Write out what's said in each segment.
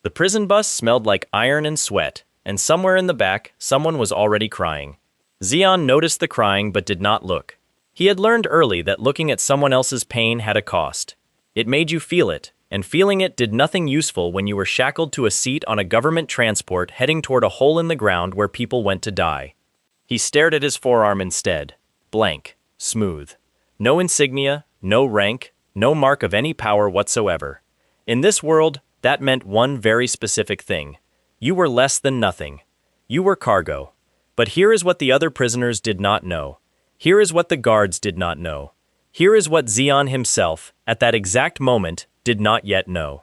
The prison bus smelled like iron and sweat, and somewhere in the back, someone was already crying. Xian noticed the crying but did not look. He had learned early that looking at someone else's pain had a cost. It made you feel it, and feeling it did nothing useful when you were shackled to a seat on a government transport heading toward a hole in the ground where people went to die. He stared at his forearm instead. Blank. Smooth. No insignia, no rank, no mark of any power whatsoever. In this world, that meant one very specific thing. You were less than nothing. You were cargo. But here is what the other prisoners did not know. Here is what the guards did not know. Here is what Xian himself, at that exact moment, did not yet know.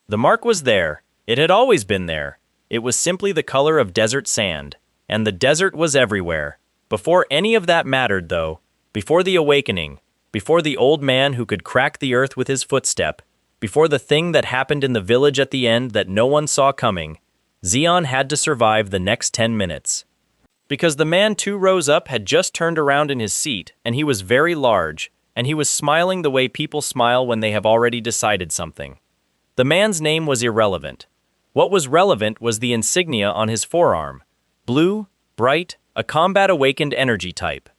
The mark was there. It had always been there. It was simply the color of desert sand. And the desert was everywhere. Before any of that mattered, though, before the awakening, before the old man who could crack the earth with his footstep, before the thing that happened in the village at the end that no one saw coming, Xian had to survive the next 10 minutes. Because the man 2 rows up had just turned around in his seat, and he was very large, and he was smiling the way people smile when they have already decided something. The man's name was irrelevant. What was relevant was the insignia on his forearm. Blue, bright, a combat-awakened energy type.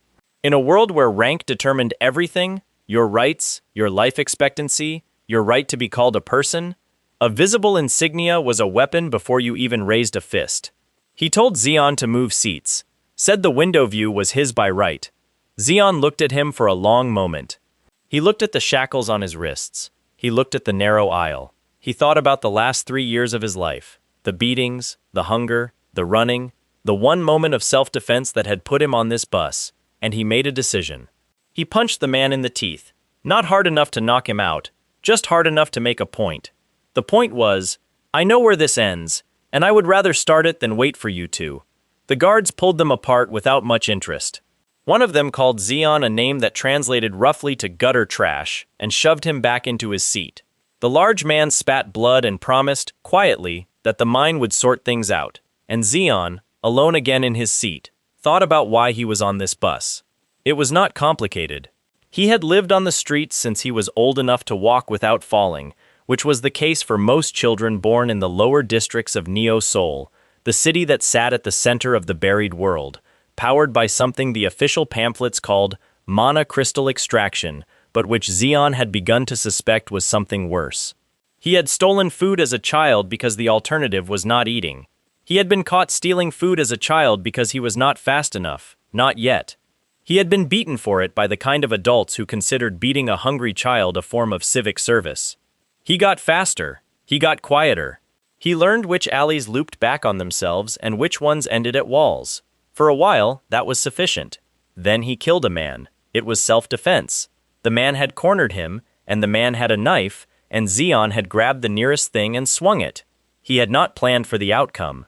In a world where rank determined everything, your rights, your life expectancy, your right to be called a person, a visible insignia was a weapon before you even raised a fist. He told Xian to move seats, said the window view was his by right. Xian looked at him for a long moment. He looked at the shackles on his wrists. He looked at the narrow aisle. He thought about the last 3 years of his life, the beatings, the hunger, the running, the one moment of self-defense that had put him on this bus, and he made a decision. He punched the man in the teeth, not hard enough to knock him out, just hard enough to make a point. The point was, I know where this ends, and I would rather start it than wait for you to. The guards pulled them apart without much interest. One of them called Xian a name that translated roughly to gutter trash, and shoved him back into his seat. The large man spat blood and promised, quietly, that the mine would sort things out, and Xian, alone again in his seat, thought about why he was on this bus. It was not complicated. He had lived on the streets since he was old enough to walk without falling, which was the case for most children born in the lower districts of Neo-Seoul, the city that sat at the center of the buried world, powered by something the official pamphlets called mana crystal extraction, but which Xian had begun to suspect was something worse. He had stolen food as a child because the alternative was not eating. He had been caught stealing food as a child because he was not fast enough, not yet. He had been beaten for it by the kind of adults who considered beating a hungry child a form of civic service. He got faster. He got quieter. He learned which alleys looped back on themselves and which ones ended at walls. For a while, that was sufficient. Then he killed a man. It was self-defense. The man had cornered him, and the man had a knife, and Xian had grabbed the nearest thing and swung it. He had not planned for the outcome.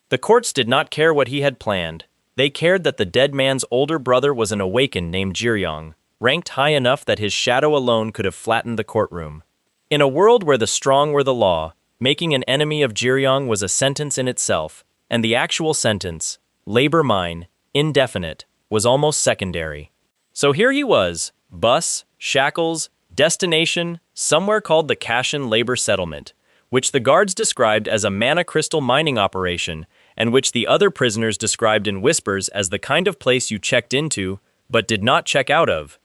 The courts did not care what he had planned. They cared that the dead man's older brother was an awakened named Jiryong, ranked high enough that his shadow alone could have flattened the courtroom. In a world where the strong were the law, making an enemy of Jiryong was a sentence in itself, and the actual sentence, labor mine, indefinite, was almost secondary. So here he was, bus, shackles, destination, somewhere called the Kashin Labor Settlement, which the guards described as a mana crystal mining operation, and which the other prisoners described in whispers as the kind of place you checked into, but did not check out of.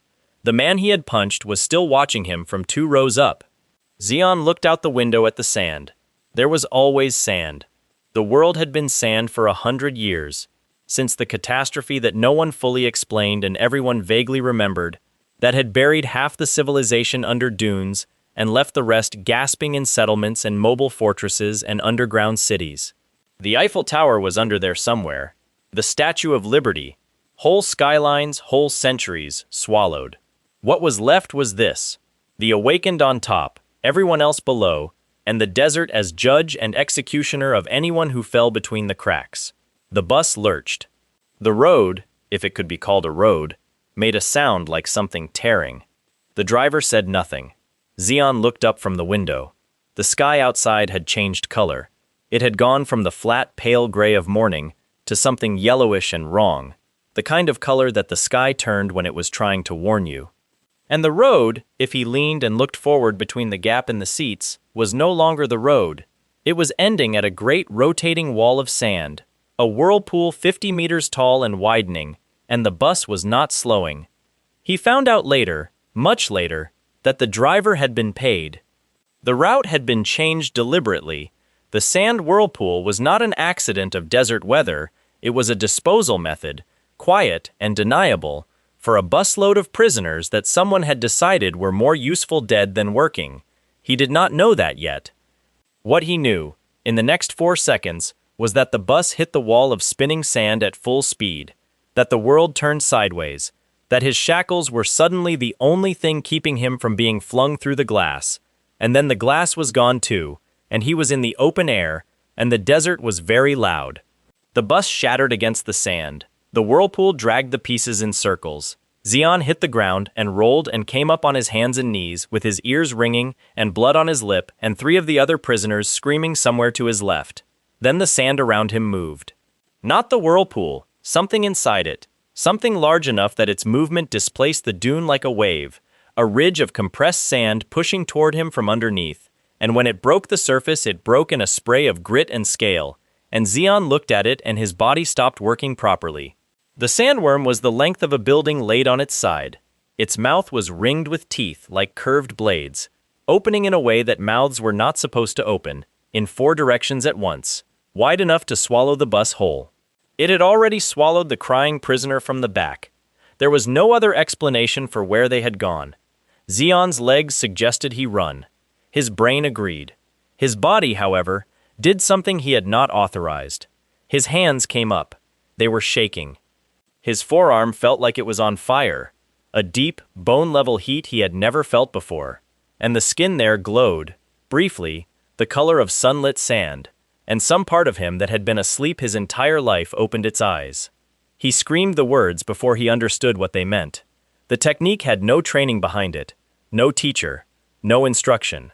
The man he had punched was still watching him from 2 rows up. Xian looked out the window at the sand. There was always sand. The world had been sand for 100 years, since the catastrophe that no one fully explained and everyone vaguely remembered, that had buried half the civilization under dunes and left the rest gasping in settlements and mobile fortresses and underground cities. The Eiffel Tower was under there somewhere. The Statue of Liberty. Whole skylines, whole centuries, swallowed. What was left was this. The awakened on top, everyone else below, and the desert as judge and executioner of anyone who fell between the cracks. The bus lurched. The road, if it could be called a road, made a sound like something tearing. The driver said nothing. Xian looked up from the window. The sky outside had changed color. It had gone from the flat, pale gray of morning to something yellowish and wrong, the kind of color that the sky turned when it was trying to warn you. And the road, if he leaned and looked forward between the gap in the seats, was no longer the road. It was ending at a great rotating wall of sand, a whirlpool 50 meters tall and widening, and the bus was not slowing. He found out later, much later, that the driver had been paid. The route had been changed deliberately. The sand whirlpool was not an accident of desert weather, it was a disposal method, quiet and deniable, for a busload of prisoners that someone had decided were more useful dead than working. He did not know that yet. What he knew, in the next 4 seconds, was that the bus hit the wall of spinning sand at full speed, that the world turned sideways, that his shackles were suddenly the only thing keeping him from being flung through the glass, and then the glass was gone too, and he was in the open air, and the desert was very loud. The bus shattered against the sand. The whirlpool dragged the pieces in circles. Zeon hit the ground and rolled and came up on his hands and knees with his ears ringing and blood on his lip and 3 of the other prisoners screaming somewhere to his left. Then the sand around him moved. Not the whirlpool, something inside it, something large enough that its movement displaced the dune like a wave, a ridge of compressed sand pushing toward him from underneath, and when it broke the surface it broke in a spray of grit and scale, and Zeon looked at it and his body stopped working properly. The sandworm was the length of a building laid on its side. Its mouth was ringed with teeth like curved blades, opening in a way that mouths were not supposed to open, in 4 directions at once, wide enough to swallow the bus whole. It had already swallowed the crying prisoner from the back. There was no other explanation for where they had gone. Zeon's legs suggested he run. His brain agreed. His body, however, did something he had not authorized. His hands came up. They were shaking. His forearm felt like it was on fire, a deep, bone-level heat he had never felt before, and the skin there glowed, briefly, the color of sunlit sand, and some part of him that had been asleep his entire life opened its eyes. He screamed the words before he understood what they meant. The technique had no training behind it, no teacher, no instruction.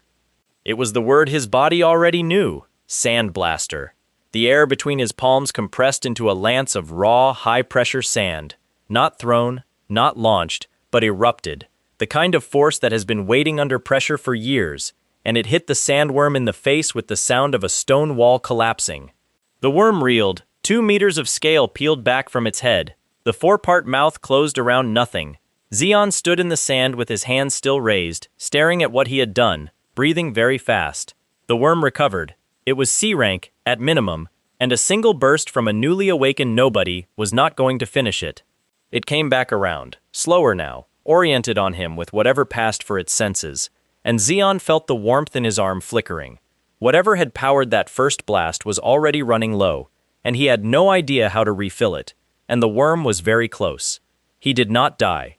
It was the word his body already knew, sandblaster. The air between his palms compressed into a lance of raw, high-pressure sand, not thrown, not launched, but erupted, the kind of force that has been waiting under pressure for years, and it hit the sandworm in the face with the sound of a stone wall collapsing. The worm reeled, 2 meters of scale peeled back from its head, the 4-part mouth closed around nothing. Zeon stood in the sand with his hands still raised, staring at what he had done, breathing very fast. The worm recovered. It was C-rank, at minimum, and a single burst from a newly awakened nobody was not going to finish it. It came back around, slower now, oriented on him with whatever passed for its senses, and Zeon felt the warmth in his arm flickering. Whatever had powered that first blast was already running low, and he had no idea how to refill it, and the worm was very close. He did not die.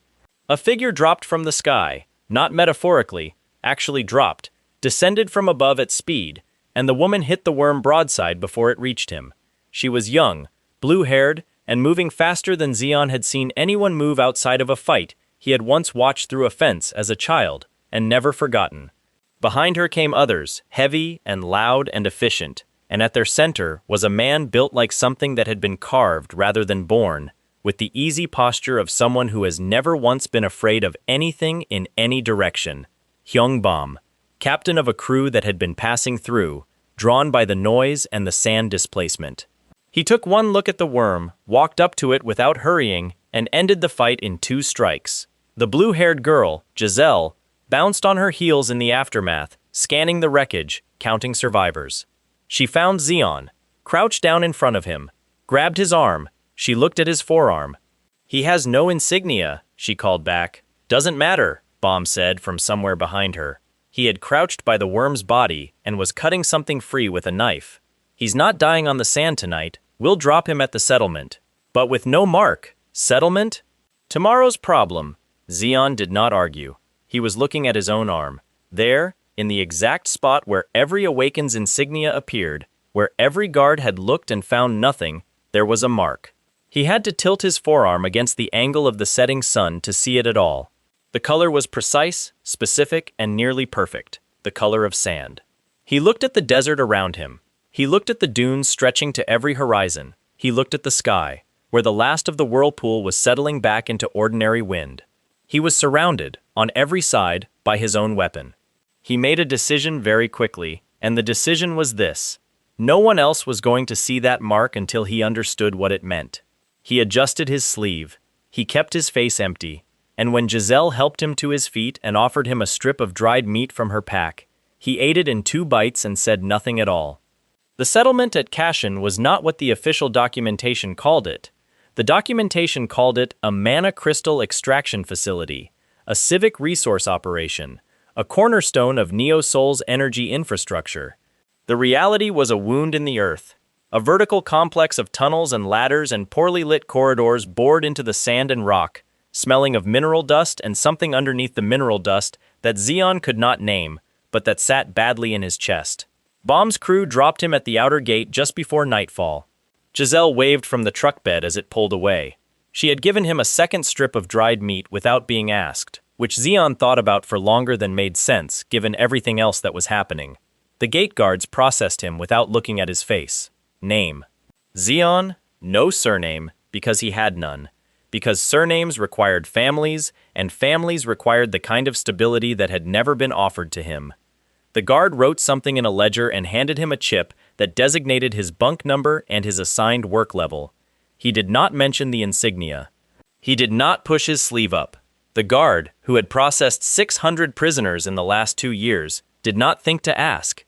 A figure dropped from the sky, not metaphorically, actually dropped, descended from above at speed, and the woman hit the worm broadside before it reached him. She was young, blue-haired, and moving faster than Zeon had seen anyone move outside of a fight he had once watched through a fence as a child, and never forgotten. Behind her came others, heavy and loud and efficient, and at their center was a man built like something that had been carved rather than born, with the easy posture of someone who has never once been afraid of anything in any direction. Hyung-bom, captain of a crew that had been passing through, drawn by the noise and the sand displacement. He took one look at the worm, walked up to it without hurrying, and ended the fight in 2 strikes. The blue-haired girl, Giselle, bounced on her heels in the aftermath, scanning the wreckage, counting survivors. She found Zeon, crouched down in front of him, grabbed his arm. She looked at his forearm. "He has no insignia," she called back. "Doesn't matter," Bom said from somewhere behind her. He had crouched by the worm's body and was cutting something free with a knife. "He's not dying on the sand tonight. We'll drop him at the settlement." But with no mark. Settlement? Tomorrow's problem. Zeon did not argue. He was looking at his own arm. There, in the exact spot where every Awakens insignia appeared, where every guard had looked and found nothing, there was a mark. He had to tilt his forearm against the angle of the setting sun to see it at all. The color was precise, specific, and nearly perfect, the color of sand. He looked at the desert around him. He looked at the dunes stretching to every horizon. He looked at the sky, where the last of the whirlpool was settling back into ordinary wind. He was surrounded, on every side, by his own weapon. He made a decision very quickly, And the decision was this. No one else was going to see that mark until he understood what it meant. He adjusted his sleeve. He kept his face empty. And when Giselle helped him to his feet and offered him a strip of dried meat from her pack, he ate it in 2 bites and said nothing at all. The settlement at Kashin was not what the official documentation called it. The documentation called it a mana crystal extraction facility, a civic resource operation, a cornerstone of Neo-Soul's energy infrastructure. The reality was a wound in the earth, a vertical complex of tunnels and ladders and poorly lit corridors bored into the sand and rock, smelling of mineral dust and something underneath the mineral dust that Zeon could not name, but that sat badly in his chest. Bomb's crew dropped him at the outer gate just before nightfall. Giselle waved from the truck bed as it pulled away. She had given him a second strip of dried meat without being asked, which Zeon thought about for longer than made sense given everything else that was happening. The gate guards processed him without looking at his face. Name. Zeon, no surname, because he had none. Because surnames required families, and families required the kind of stability that had never been offered to him. The guard wrote something in a ledger and handed him a chip that designated his bunk number and his assigned work level. He did not mention the insignia. He did not push his sleeve up. The guard, who had processed 600 prisoners in the last 2 years, did not think to ask.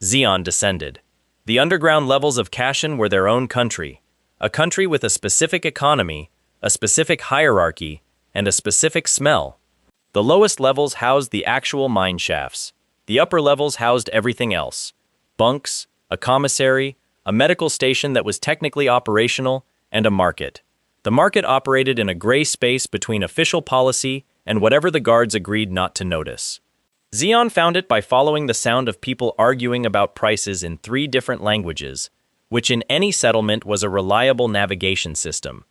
Zeon descended. The underground levels of Kashin were their own country, a country with a specific economy, a specific hierarchy, and a specific smell. The lowest levels housed the actual mine shafts. The upper levels housed everything else. Bunks, a commissary, a medical station that was technically operational, and a market. The market operated in a gray space between official policy and whatever the guards agreed not to notice. Zeon found it by following the sound of people arguing about prices in 3 different languages, which in any settlement was a reliable navigation system.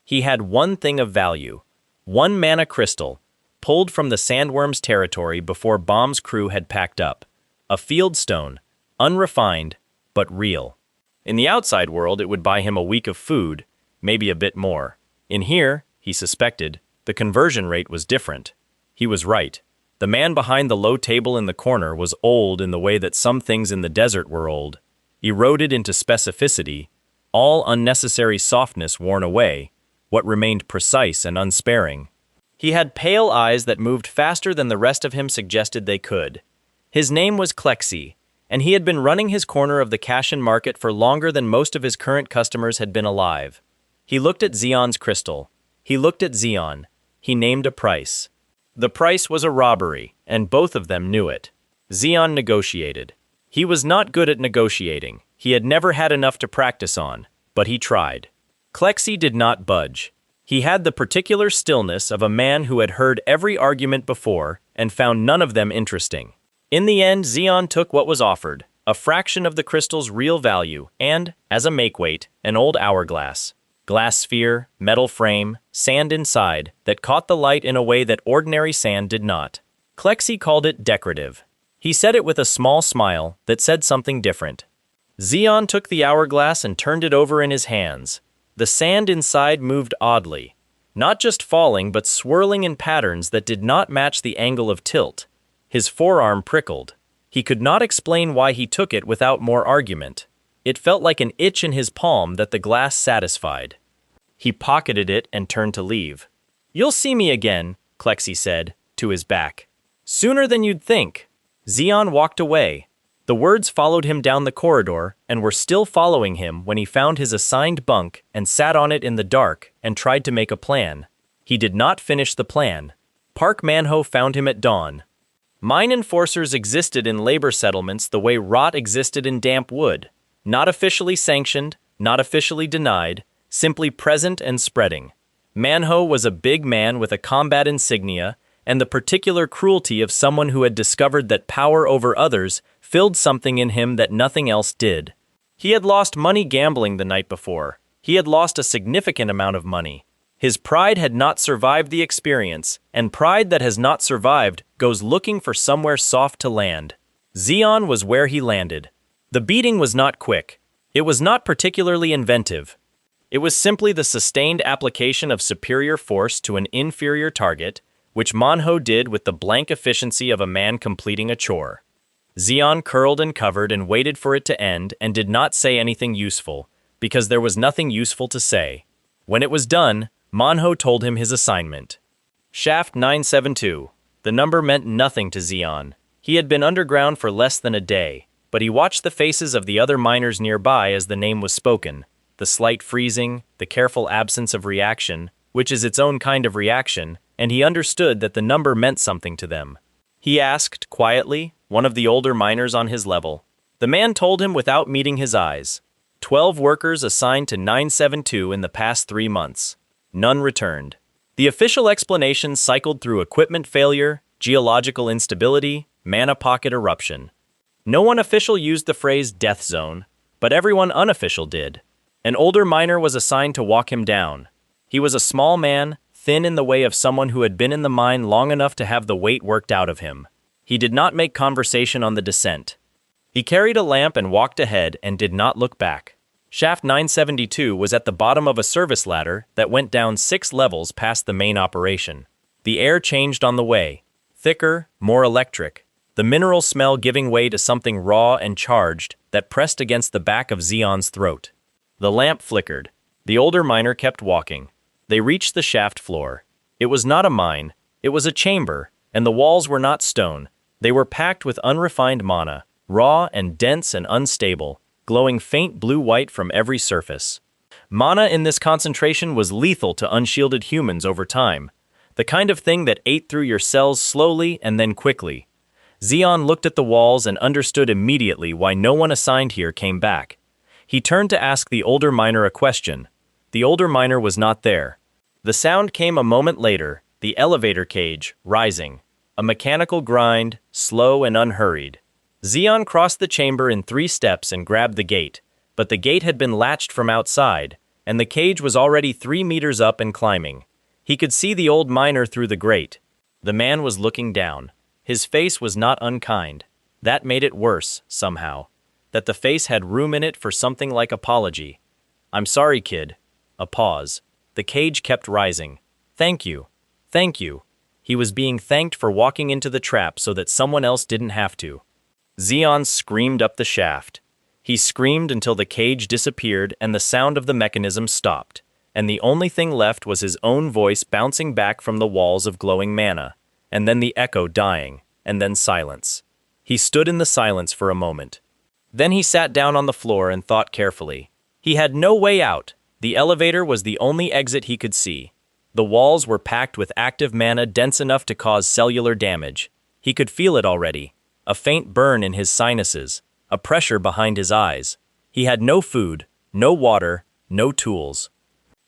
He had one thing of value, 1 mana crystal, pulled from the sandworm's territory before Bomb's crew had packed up. A field stone, unrefined, but real. In the outside world, it would buy him a week of food, maybe a bit more. In here, he suspected, the conversion rate was different. He was right. The man behind the low table in the corner was old in the way that some things in the desert were old, eroded into specificity, all unnecessary softness worn away, what remained precise and unsparing. He had pale eyes that moved faster than the rest of him suggested they could. His name was Klexi, and he had been running his corner of the Kashin market for longer than most of his current customers had been alive. He looked at Zeon's crystal. He looked at Zeon. He named a price. The price was a robbery, and both of them knew it. Zeon negotiated. He was not good at negotiating. He had never had enough to practice on, but he tried. Klexi did not budge. He had the particular stillness of a man who had heard every argument before and found none of them interesting. In the end, Zeon took what was offered, a fraction of the crystal's real value, and, as a makeweight, an old hourglass. Glass sphere, metal frame, sand inside, that caught the light in a way that ordinary sand did not. Klexi called it decorative. He said it with a small smile that said something different. Zeon took the hourglass and turned it over in his hands. The sand inside moved oddly, not just falling but swirling in patterns that did not match the angle of tilt. His forearm prickled. He could not explain why he took it without more argument. It felt like an itch in his palm that the glass satisfied. He pocketed it and turned to leave. "You'll see me again," Klexi said, to his back. "Sooner than you'd think." Zeon walked away. The words followed him down the corridor and were still following him when he found his assigned bunk and sat on it in the dark and tried to make a plan. He did not finish the plan. Park Manhwa found him at dawn. Mine enforcers existed in labor settlements the way rot existed in damp wood. Not officially sanctioned, not officially denied, simply present and spreading. Manhwa was a big man with a combat insignia and the particular cruelty of someone who had discovered that power over others filled something in him that nothing else did. He had lost money gambling the night before. He had lost a significant amount of money. His pride had not survived the experience, and pride that has not survived goes looking for somewhere soft to land. Zeon was where he landed. The beating was not quick. It was not particularly inventive. It was simply the sustained application of superior force to an inferior target, which Manhwa did with the blank efficiency of a man completing a chore. Zeon curled and covered and waited for it to end and did not say anything useful, because there was nothing useful to say. When it was done, Manhwa told him his assignment. Shaft 972. The number meant nothing to Zeon. He had been underground for less than a day, but he watched the faces of the other miners nearby as the name was spoken. The slight freezing, the careful absence of reaction, which is its own kind of reaction, and he understood that the number meant something to them. He asked, quietly, one of the older miners on his level. The man told him without meeting his eyes. 12 workers assigned to 972 in the past 3 months. None returned. The official explanation cycled through equipment failure, geological instability, mana pocket eruption. No one official used the phrase death zone, but everyone unofficial did. An older miner was assigned to walk him down. He was a small man, thin in the way of someone who had been in the mine long enough to have the weight worked out of him. He did not make conversation on the descent. He carried a lamp and walked ahead and did not look back. Shaft 972 was at the bottom of a service ladder that went down 6 levels past the main operation. The air changed on the way. Thicker, more electric. The mineral smell giving way to something raw and charged that pressed against the back of Zeon's throat. The lamp flickered. The older miner kept walking. They reached the shaft floor. It was not a mine. It was a chamber, and the walls were not stone. They were packed with unrefined mana, raw and dense and unstable, glowing faint blue-white from every surface. Mana in this concentration was lethal to unshielded humans over time, the kind of thing that ate through your cells slowly and then quickly. Zeon looked at the walls and understood immediately why no one assigned here came back. He turned to ask the older miner a question. The older miner was not there. The sound came a moment later, the elevator cage, rising. A mechanical grind, slow and unhurried. Zeon crossed the chamber in 3 steps and grabbed the gate, but the gate had been latched from outside, and the cage was already 3 meters up and climbing. He could see the old miner through the grate. The man was looking down. His face was not unkind. That made it worse, somehow. That the face had room in it for something like apology. "I'm sorry, kid." A pause. The cage kept rising. "Thank you. Thank you." He was being thanked for walking into the trap so that someone else didn't have to. Zeon screamed up the shaft. He screamed until the cage disappeared and the sound of the mechanism stopped, and the only thing left was his own voice bouncing back from the walls of glowing mana, and then the echo dying, and then silence. He stood in the silence for a moment. Then he sat down on the floor and thought carefully. He had no way out. The elevator was the only exit he could see. The walls were packed with active mana dense enough to cause cellular damage. He could feel it already. A faint burn in his sinuses, a pressure behind his eyes. He had no food, no water, no tools.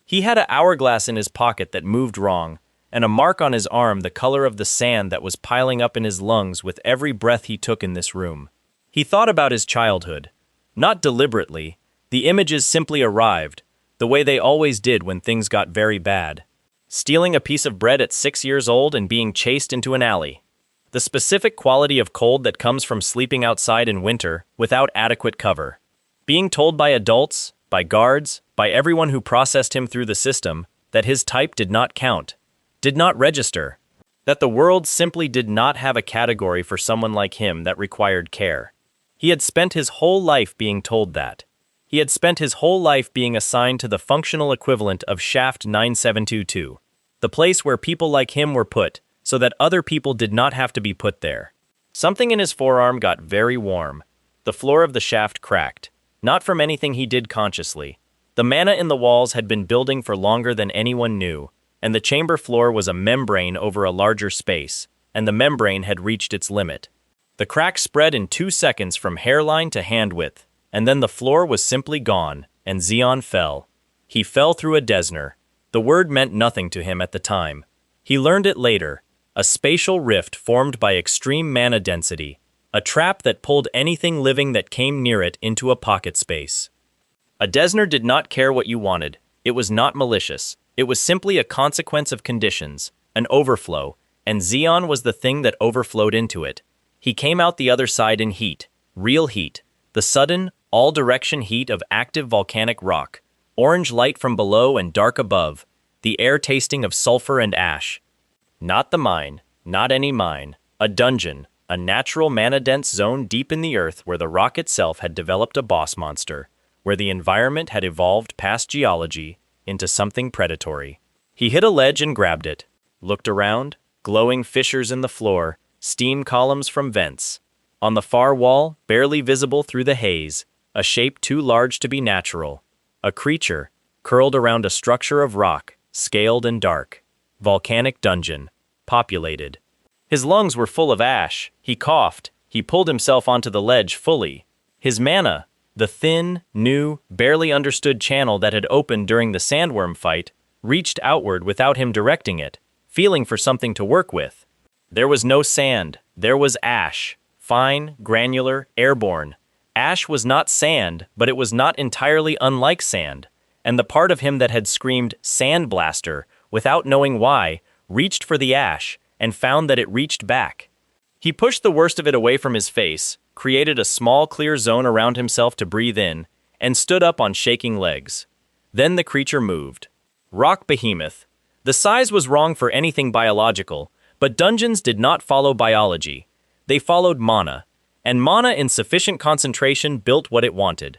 He had an hourglass in his pocket that moved wrong, and a mark on his arm the color of the sand that was piling up in his lungs with every breath he took in this room. He thought about his childhood. Not deliberately. The images simply arrived, the way they always did when things got very bad. Stealing a piece of bread at 6 years old and being chased into an alley. The specific quality of cold that comes from sleeping outside in winter without adequate cover. Being told by adults, by guards, by everyone who processed him through the system, that his type did not count, did not register, that the world simply did not have a category for someone like him that required care. He had spent his whole life being told that. He had spent his whole life being assigned to the functional equivalent of Shaft 9722, the place where people like him were put, so that other people did not have to be put there. Something in his forearm got very warm. The floor of the shaft cracked, not from anything he did consciously. The mana in the walls had been building for longer than anyone knew, and the chamber floor was a membrane over a larger space, and the membrane had reached its limit. The crack spread in 2 seconds from hairline to hand width, and then the floor was simply gone, and Zeon fell. He fell through a desner. The word meant nothing to him at the time. He learned it later. A spatial rift formed by extreme mana density, a trap that pulled anything living that came near it into a pocket space. A Desner did not care what you wanted. It was not malicious. It was simply a consequence of conditions, an overflow, and Zeon was the thing that overflowed into it. He came out the other side in heat, real heat, the sudden, all-direction heat of active volcanic rock, orange light from below and dark above, the air tasting of sulfur and ash. Not the mine, not any mine, a dungeon, a natural mana-dense zone deep in the earth where the rock itself had developed a boss monster, where the environment had evolved past geology into something predatory. He hit a ledge and grabbed it, looked around, glowing fissures in the floor, steam columns from vents. On the far wall, barely visible through the haze, a shape too large to be natural. A creature, curled around a structure of rock, scaled and dark. Volcanic dungeon, populated. His lungs were full of ash. He coughed. He pulled himself onto the ledge fully. His mana, the thin, new, barely understood channel that had opened during the sandworm fight, reached outward without him directing it, feeling for something to work with. There was no sand. There was ash. Fine, granular, airborne. Ash was not sand, but it was not entirely unlike sand, and the part of him that had screamed "Sandblaster" without knowing why, reached for the ash, and found that it reached back. He pushed the worst of it away from his face, created a small clear zone around himself to breathe in, and stood up on shaking legs. Then the creature moved. Rock behemoth. The size was wrong for anything biological, but dungeons did not follow biology. They followed mana, and mana in sufficient concentration built what it wanted.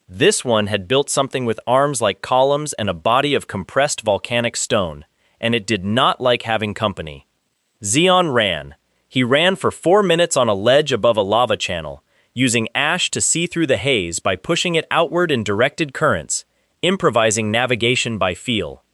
This one had built something with arms like columns and a body of compressed volcanic stone, and it did not like having company. Zeon ran. He ran for 4 minutes on a ledge above a lava channel, using ash to see through the haze by pushing it outward in directed currents, improvising navigation by feel.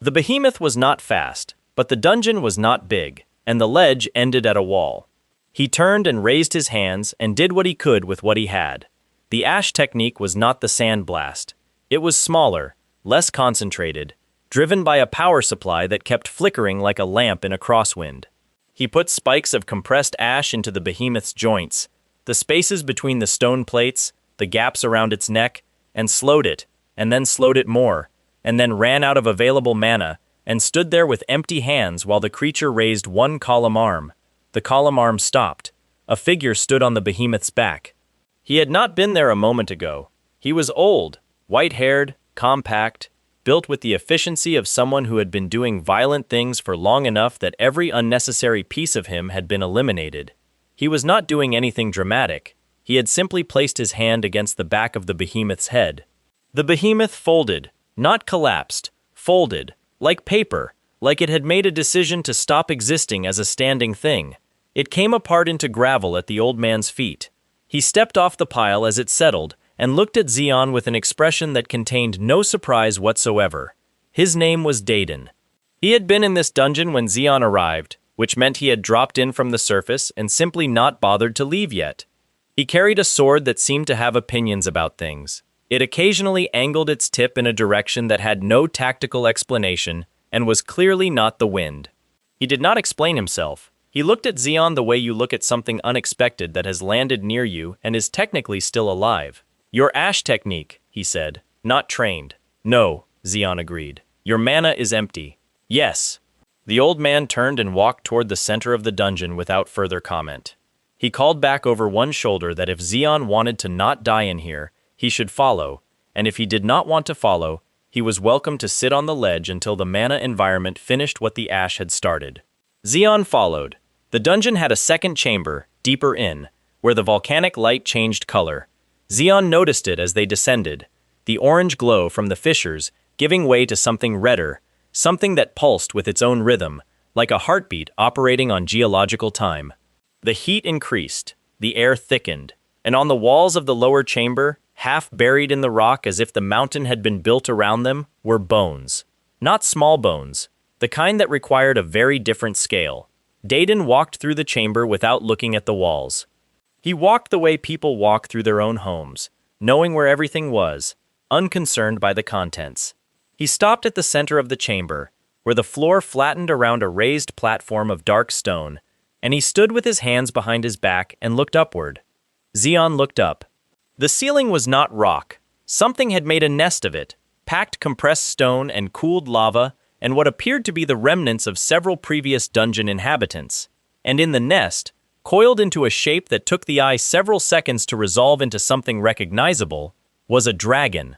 The behemoth was not fast, but the dungeon was not big, and the ledge ended at a wall. He turned and raised his hands and did what he could with what he had. The ash technique was not the sandblast. It was smaller, less concentrated, driven by a power supply that kept flickering like a lamp in a crosswind. He put spikes of compressed ash into the behemoth's joints, the spaces between the stone plates, the gaps around its neck, and slowed it, and then slowed it more, and then ran out of available mana, and stood there with empty hands while the creature raised one column arm. The column arm stopped. A figure stood on the behemoth's back. He had not been there a moment ago. He was old, white-haired, compact, built with the efficiency of someone who had been doing violent things for long enough that every unnecessary piece of him had been eliminated. He was not doing anything dramatic. He had simply placed his hand against the back of the behemoth's head. The behemoth folded, not collapsed, folded, like paper, like it had made a decision to stop existing as a standing thing. It came apart into gravel at the old man's feet. He stepped off the pile as it settled and looked at Zeon with an expression that contained no surprise whatsoever. His name was Daden. He had been in this dungeon when Zeon arrived, which meant he had dropped in from the surface and simply not bothered to leave yet. He carried a sword that seemed to have opinions about things. It occasionally angled its tip in a direction that had no tactical explanation and was clearly not the wind. He did not explain himself. He looked at Zeon the way you look at something unexpected that has landed near you and is technically still alive. "Your ash technique," he said, "not trained." "No," Zeon agreed. "Your mana is empty." "Yes." The old man turned and walked toward the center of the dungeon without further comment. He called back over one shoulder that if Zeon wanted to not die in here, he should follow, and if he did not want to follow, he was welcome to sit on the ledge until the mana environment finished what the ash had started. Zeon followed. The dungeon had a second chamber, deeper in, where the volcanic light changed color. Zeon noticed it as they descended, the orange glow from the fissures giving way to something redder, something that pulsed with its own rhythm, like a heartbeat operating on geological time. The heat increased, the air thickened, and on the walls of the lower chamber, half buried in the rock as if the mountain had been built around them, were bones. Not small bones, the kind that required a very different scale. Daden walked through the chamber without looking at the walls. He walked the way people walk through their own homes, knowing where everything was, unconcerned by the contents. He stopped at the center of the chamber, where the floor flattened around a raised platform of dark stone, and he stood with his hands behind his back and looked upward. Zeon looked up. The ceiling was not rock. Something had made a nest of it, packed compressed stone and cooled lava, and what appeared to be the remnants of several previous dungeon inhabitants. And in the nest, coiled into a shape that took the eye several seconds to resolve into something recognizable, was a dragon.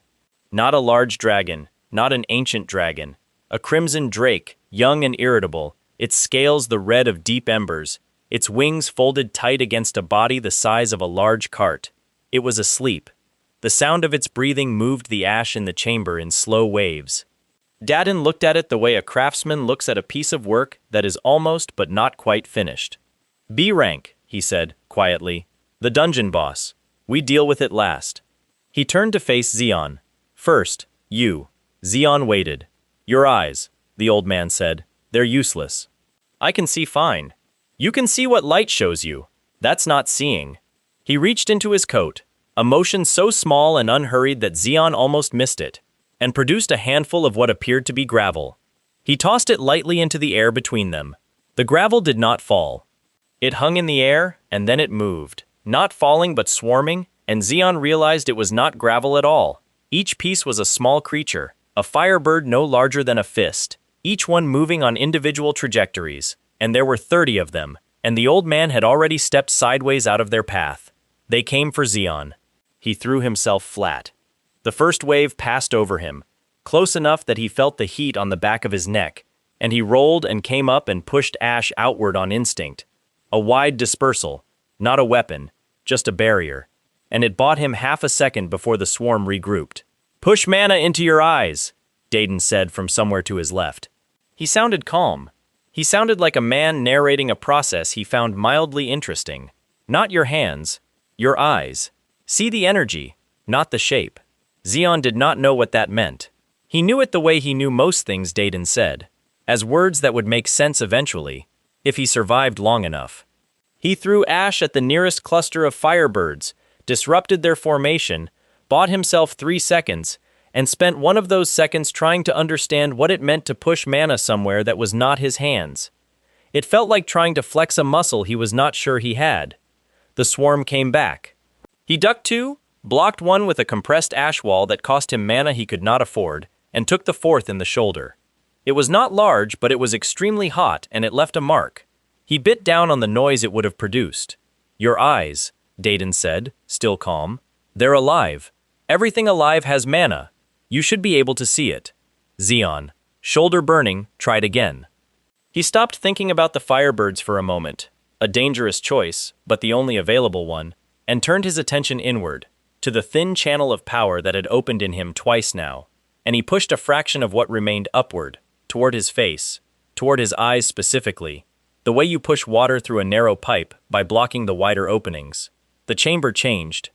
Not a large dragon, not an ancient dragon. A crimson drake, young and irritable, its scales the red of deep embers, its wings folded tight against a body the size of a large cart. It was asleep. The sound of its breathing moved the ash in the chamber in slow waves. Dadin looked at it the way a craftsman looks at a piece of work that is almost but not quite finished. "B rank," he said, quietly. "The dungeon boss. We deal with it last." He turned to face Zeon. "First, you." Zeon waited. "Your eyes," the old man said. "They're useless." "I can see fine." "You can see what light shows you. That's not seeing." He reached into his coat, a motion so small and unhurried that Zeon almost missed it, and produced a handful of what appeared to be gravel. He tossed it lightly into the air between them. The gravel did not fall. It hung in the air, and then it moved, not falling but swarming, and Zeon realized it was not gravel at all. Each piece was a small creature, a firebird no larger than a fist, each one moving on individual trajectories, and there were 30 of them, and the old man had already stepped sideways out of their path. They came for Zeon. He threw himself flat. The first wave passed over him, close enough that he felt the heat on the back of his neck, and he rolled and came up and pushed Ash outward on instinct. A wide dispersal, not a weapon, just a barrier, and it bought him half a second before the swarm regrouped. "Push mana into your eyes," Daden said from somewhere to his left. He sounded calm. He sounded like a man narrating a process he found mildly interesting. "Not your hands, your eyes. See the energy, not the shape." Zeon did not know what that meant. He knew it the way he knew most things Daden said, as words that would make sense eventually, if he survived long enough. He threw ash at the nearest cluster of firebirds, disrupted their formation, bought himself 3 seconds, and spent one of those seconds trying to understand what it meant to push mana somewhere that was not his hands. It felt like trying to flex a muscle he was not sure he had. The swarm came back. He ducked 2, blocked 1 with a compressed ash wall that cost him mana he could not afford, and took the 4th in the shoulder. It was not large, but it was extremely hot, and it left a mark. He bit down on the noise it would have produced. "Your eyes," Daden said, still calm. "They're alive. Everything alive has mana. You should be able to see it." Zeon, shoulder burning, tried again. He stopped thinking about the firebirds for a moment, a dangerous choice, but the only available one, and turned his attention inward, to the thin channel of power that had opened in him twice now, and he pushed a fraction of what remained upward, toward his face, toward his eyes specifically, the way you push water through a narrow pipe by blocking the wider openings. The chamber changed.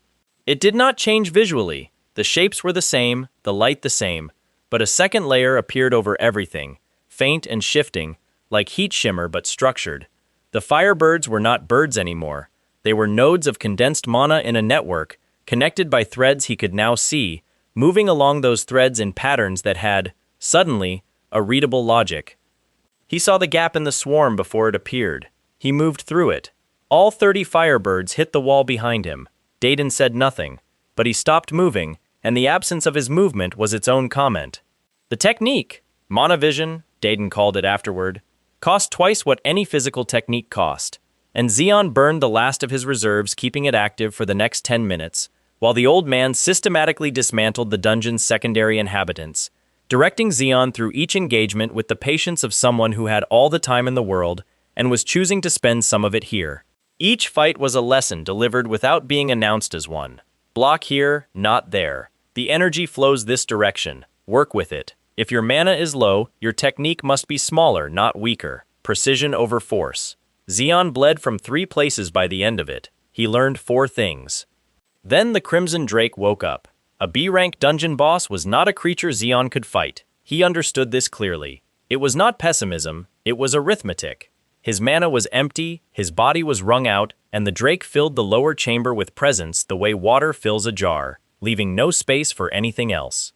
It did not change visually. The shapes were the same, the light the same, but a second layer appeared over everything, faint and shifting, like heat shimmer but structured. The firebirds were not birds anymore. They were nodes of condensed mana in a network, connected by threads he could now see, moving along those threads in patterns that had, suddenly, a readable logic. He saw the gap in the swarm before it appeared. He moved through it. All 30 firebirds hit the wall behind him. Daden said nothing, but he stopped moving, and the absence of his movement was its own comment. The technique, mana vision, Daden called it afterward, cost twice what any physical technique cost, and Zeon burned the last of his reserves, keeping it active for the next 10 minutes, while the old man systematically dismantled the dungeon's secondary inhabitants, directing Zeon through each engagement with the patience of someone who had all the time in the world and was choosing to spend some of it here. Each fight was a lesson delivered without being announced as one. Block here, not there. The energy flows this direction. Work with it. If your mana is low, your technique must be smaller, not weaker. Precision over force. Zeon bled from 3 places by the end of it. He learned 4 things. Then the Crimson Drake woke up. A B-rank dungeon boss was not a creature Zeon could fight. He understood this clearly. It was not pessimism, it was arithmetic. His mana was empty, his body was wrung out, and the Drake filled the lower chamber with presence the way water fills a jar, leaving no space for anything else.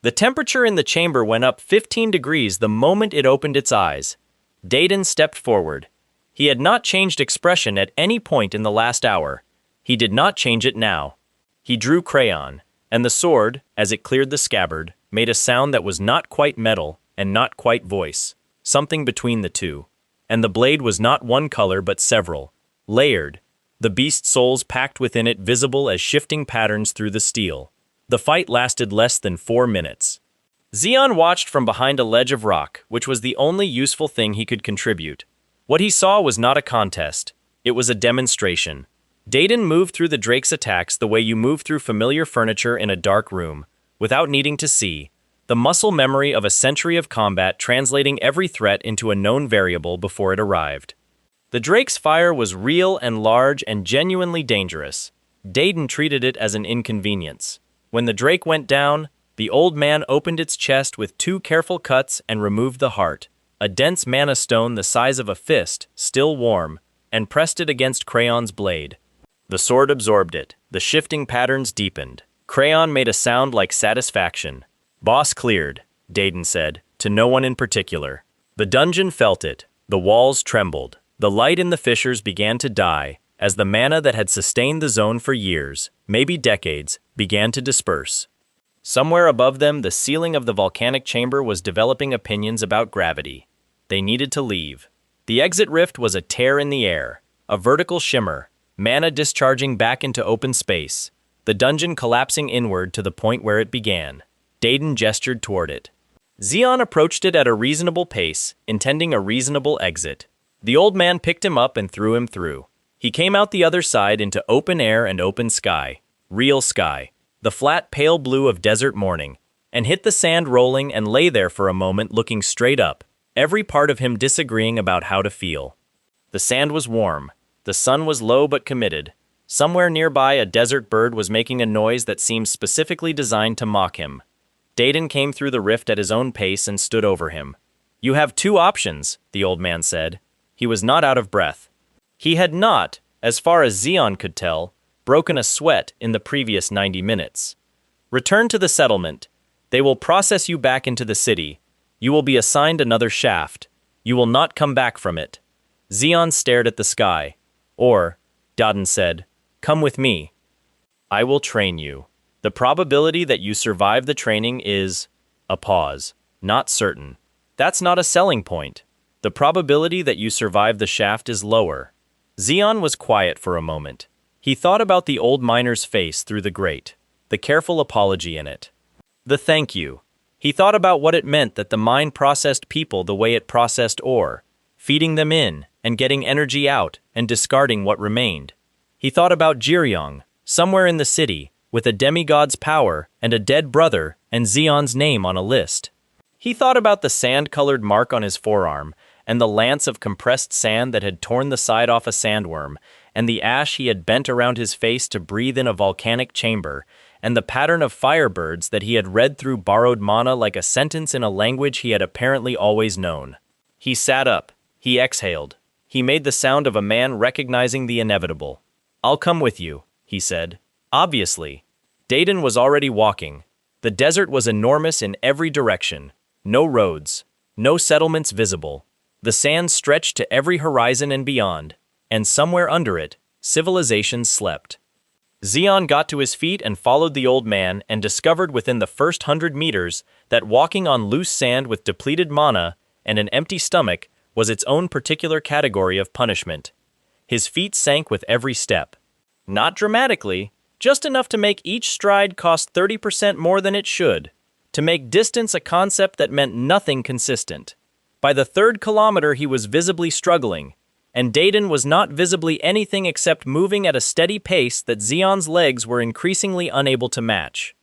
The temperature in the chamber went up 15 degrees the moment it opened its eyes. Daden stepped forward. He had not changed expression at any point in the last hour. He did not change it now. He drew crayon, and the sword, as it cleared the scabbard, made a sound that was not quite metal and not quite voice, something between the two. And the blade was not one color but several, layered, the beast souls packed within it visible as shifting patterns through the steel. The fight lasted less than 4 minutes. Zeon watched from behind a ledge of rock, which was the only useful thing he could contribute. What he saw was not a contest. It was a demonstration. Dayton moved through the Drake's attacks the way you move through familiar furniture in a dark room, without needing to see, the muscle memory of a century of combat translating every threat into a known variable before it arrived. The Drake's fire was real and large and genuinely dangerous. Dayton treated it as an inconvenience. When the Drake went down, the old man opened its chest with 2 careful cuts and removed the heart, a dense mana stone the size of a fist, still warm, and pressed it against Crayon's blade. The sword absorbed it. The shifting patterns deepened. Crayon made a sound like satisfaction. "Boss cleared," Dayton said, to no one in particular. The dungeon felt it. The walls trembled. The light in the fissures began to die, as the mana that had sustained the zone for years, maybe decades, began to disperse. Somewhere above them, the ceiling of the volcanic chamber was developing opinions about gravity. They needed to leave. The exit rift was a tear in the air, a vertical shimmer, mana discharging back into open space, the dungeon collapsing inward to the point where it began. Dayton gestured toward it. Zeon approached it at a reasonable pace, intending a reasonable exit. The old man picked him up and threw him through. He came out the other side into open air and open sky. Real sky. The flat, pale blue of desert morning, and hit the sand rolling and lay there for a moment looking straight up, every part of him disagreeing about how to feel. The sand was warm. The sun was low but committed. Somewhere nearby, a desert bird was making a noise that seemed specifically designed to mock him. Dayton came through the rift at his own pace and stood over him. "You have 2 options," the old man said. He was not out of breath. He had not, as far as Zeon could tell, broken a sweat in the previous 90 minutes. "Return to the settlement. They will process you back into the city. You will be assigned another shaft. You will not come back from it." Zeon stared at the sky. "Or," Dayton said, "come with me. I will train you. The probability that you survive the training is," a pause, "not certain. That's not a selling point. The probability that you survive the shaft is lower." Zeon was quiet for a moment. He thought about the old miner's face through the grate, the careful apology in it. The thank you. He thought about what it meant that the mine processed people the way it processed ore, feeding them in and getting energy out and discarding what remained. He thought about Jiryong, somewhere in the city, with a demigod's power and a dead brother and Zeon's name on a list. He thought about the sand-colored mark on his forearm and the lance of compressed sand that had torn the side off a sandworm, and the ash he had bent around his face to breathe in a volcanic chamber, and the pattern of firebirds that he had read through borrowed mana like a sentence in a language he had apparently always known. He sat up. He exhaled. He made the sound of a man recognizing the inevitable. "I'll come with you," he said. Obviously. Dayton was already walking. The desert was enormous in every direction. No roads. No settlements visible. The sand stretched to every horizon and beyond, and somewhere under it, civilization slept. Zeon got to his feet and followed the old man and discovered within the first 100 meters that walking on loose sand with depleted mana and an empty stomach was its own particular category of punishment. His feet sank with every step. Not dramatically, just enough to make each stride cost 30% more than it should, to make distance a concept that meant nothing consistent. By the 3rd kilometer he was visibly struggling, and Dayton was not visibly anything except moving at a steady pace that Zeon's legs were increasingly unable to match.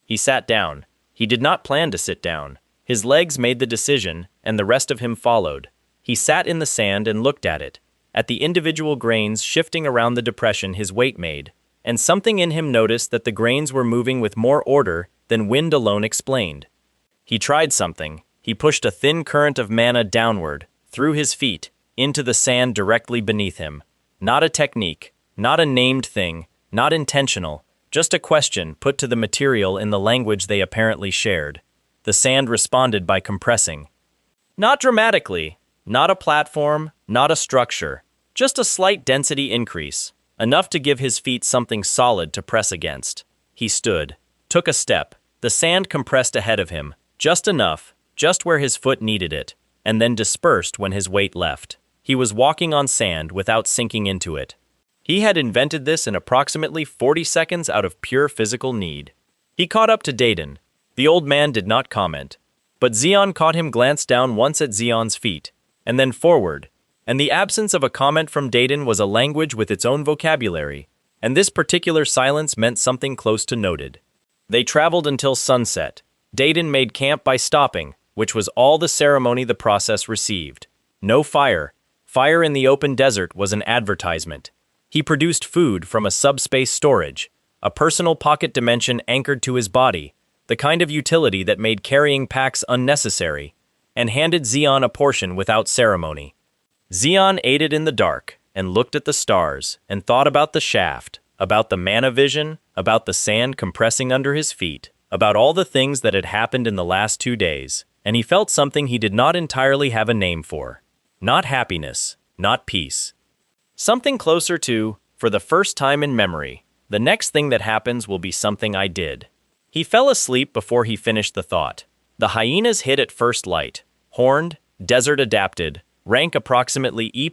He sat down. He did not plan to sit down. His legs made the decision, and the rest of him followed. He sat in the sand and looked at the individual grains shifting around the depression his weight made, and something in him noticed that the grains were moving with more order than wind alone explained. He tried something. He pushed a thin current of mana downward, through his feet, into the sand directly beneath him. Not a technique, not a named thing, not intentional, just a question put to the material in the language they apparently shared. The sand responded by compressing. Not dramatically, not a platform, not a structure, just a slight density increase, enough to give his feet something solid to press against. He stood, took a step. The sand compressed ahead of him, just enough, just where his foot needed it, and then dispersed when his weight left. He was walking on sand without sinking into it. He had invented this in approximately 40 seconds out of pure physical need. He caught up to Dayton. The old man did not comment, but Zeon caught him glance down once at Zeon's feet, and then forward. and the absence of a comment from Dayton was a language with its own vocabulary, and this particular silence meant something close to noted. They traveled until sunset. Dayton made camp by stopping, which was all the ceremony the process received. No fire. Fire in the open desert was an advertisement. He produced food from a subspace storage, a personal pocket dimension anchored to his body, the kind of utility that made carrying packs unnecessary, and handed Zeon a portion without ceremony. Zeon ate it in the dark, and looked at the stars, and thought about the shaft, about the mana vision, about the sand compressing under his feet, about all the things that had happened in the last 2 days, and he felt something he did not entirely have a name for. Not happiness, not peace. Something closer to, for the first time in memory, the next thing that happens will be something I did. He fell asleep before he finished the thought. The hyenas hit at first light, horned, desert adapted, rank approximately E+,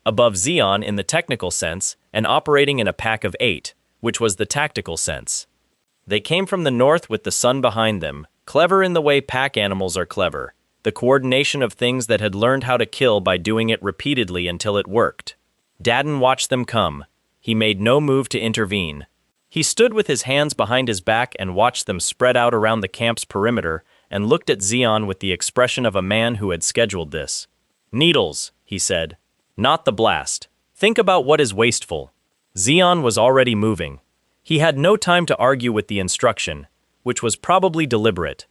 above Zeon in the technical sense, and operating in a pack of 8, which was the tactical sense. They came from the north with the sun behind them, clever in the way pack animals are clever, the coordination of things that had learned how to kill by doing it repeatedly until it worked. Dadden watched them come. He made no move to intervene. He stood with his hands behind his back and watched them spread out around the camp's perimeter and looked at Zeon with the expression of a man who had scheduled this. Needles, he said. Not the blast. Think about what is wasteful. Zeon was already moving. He had no time to argue with the instruction, which was probably deliberate.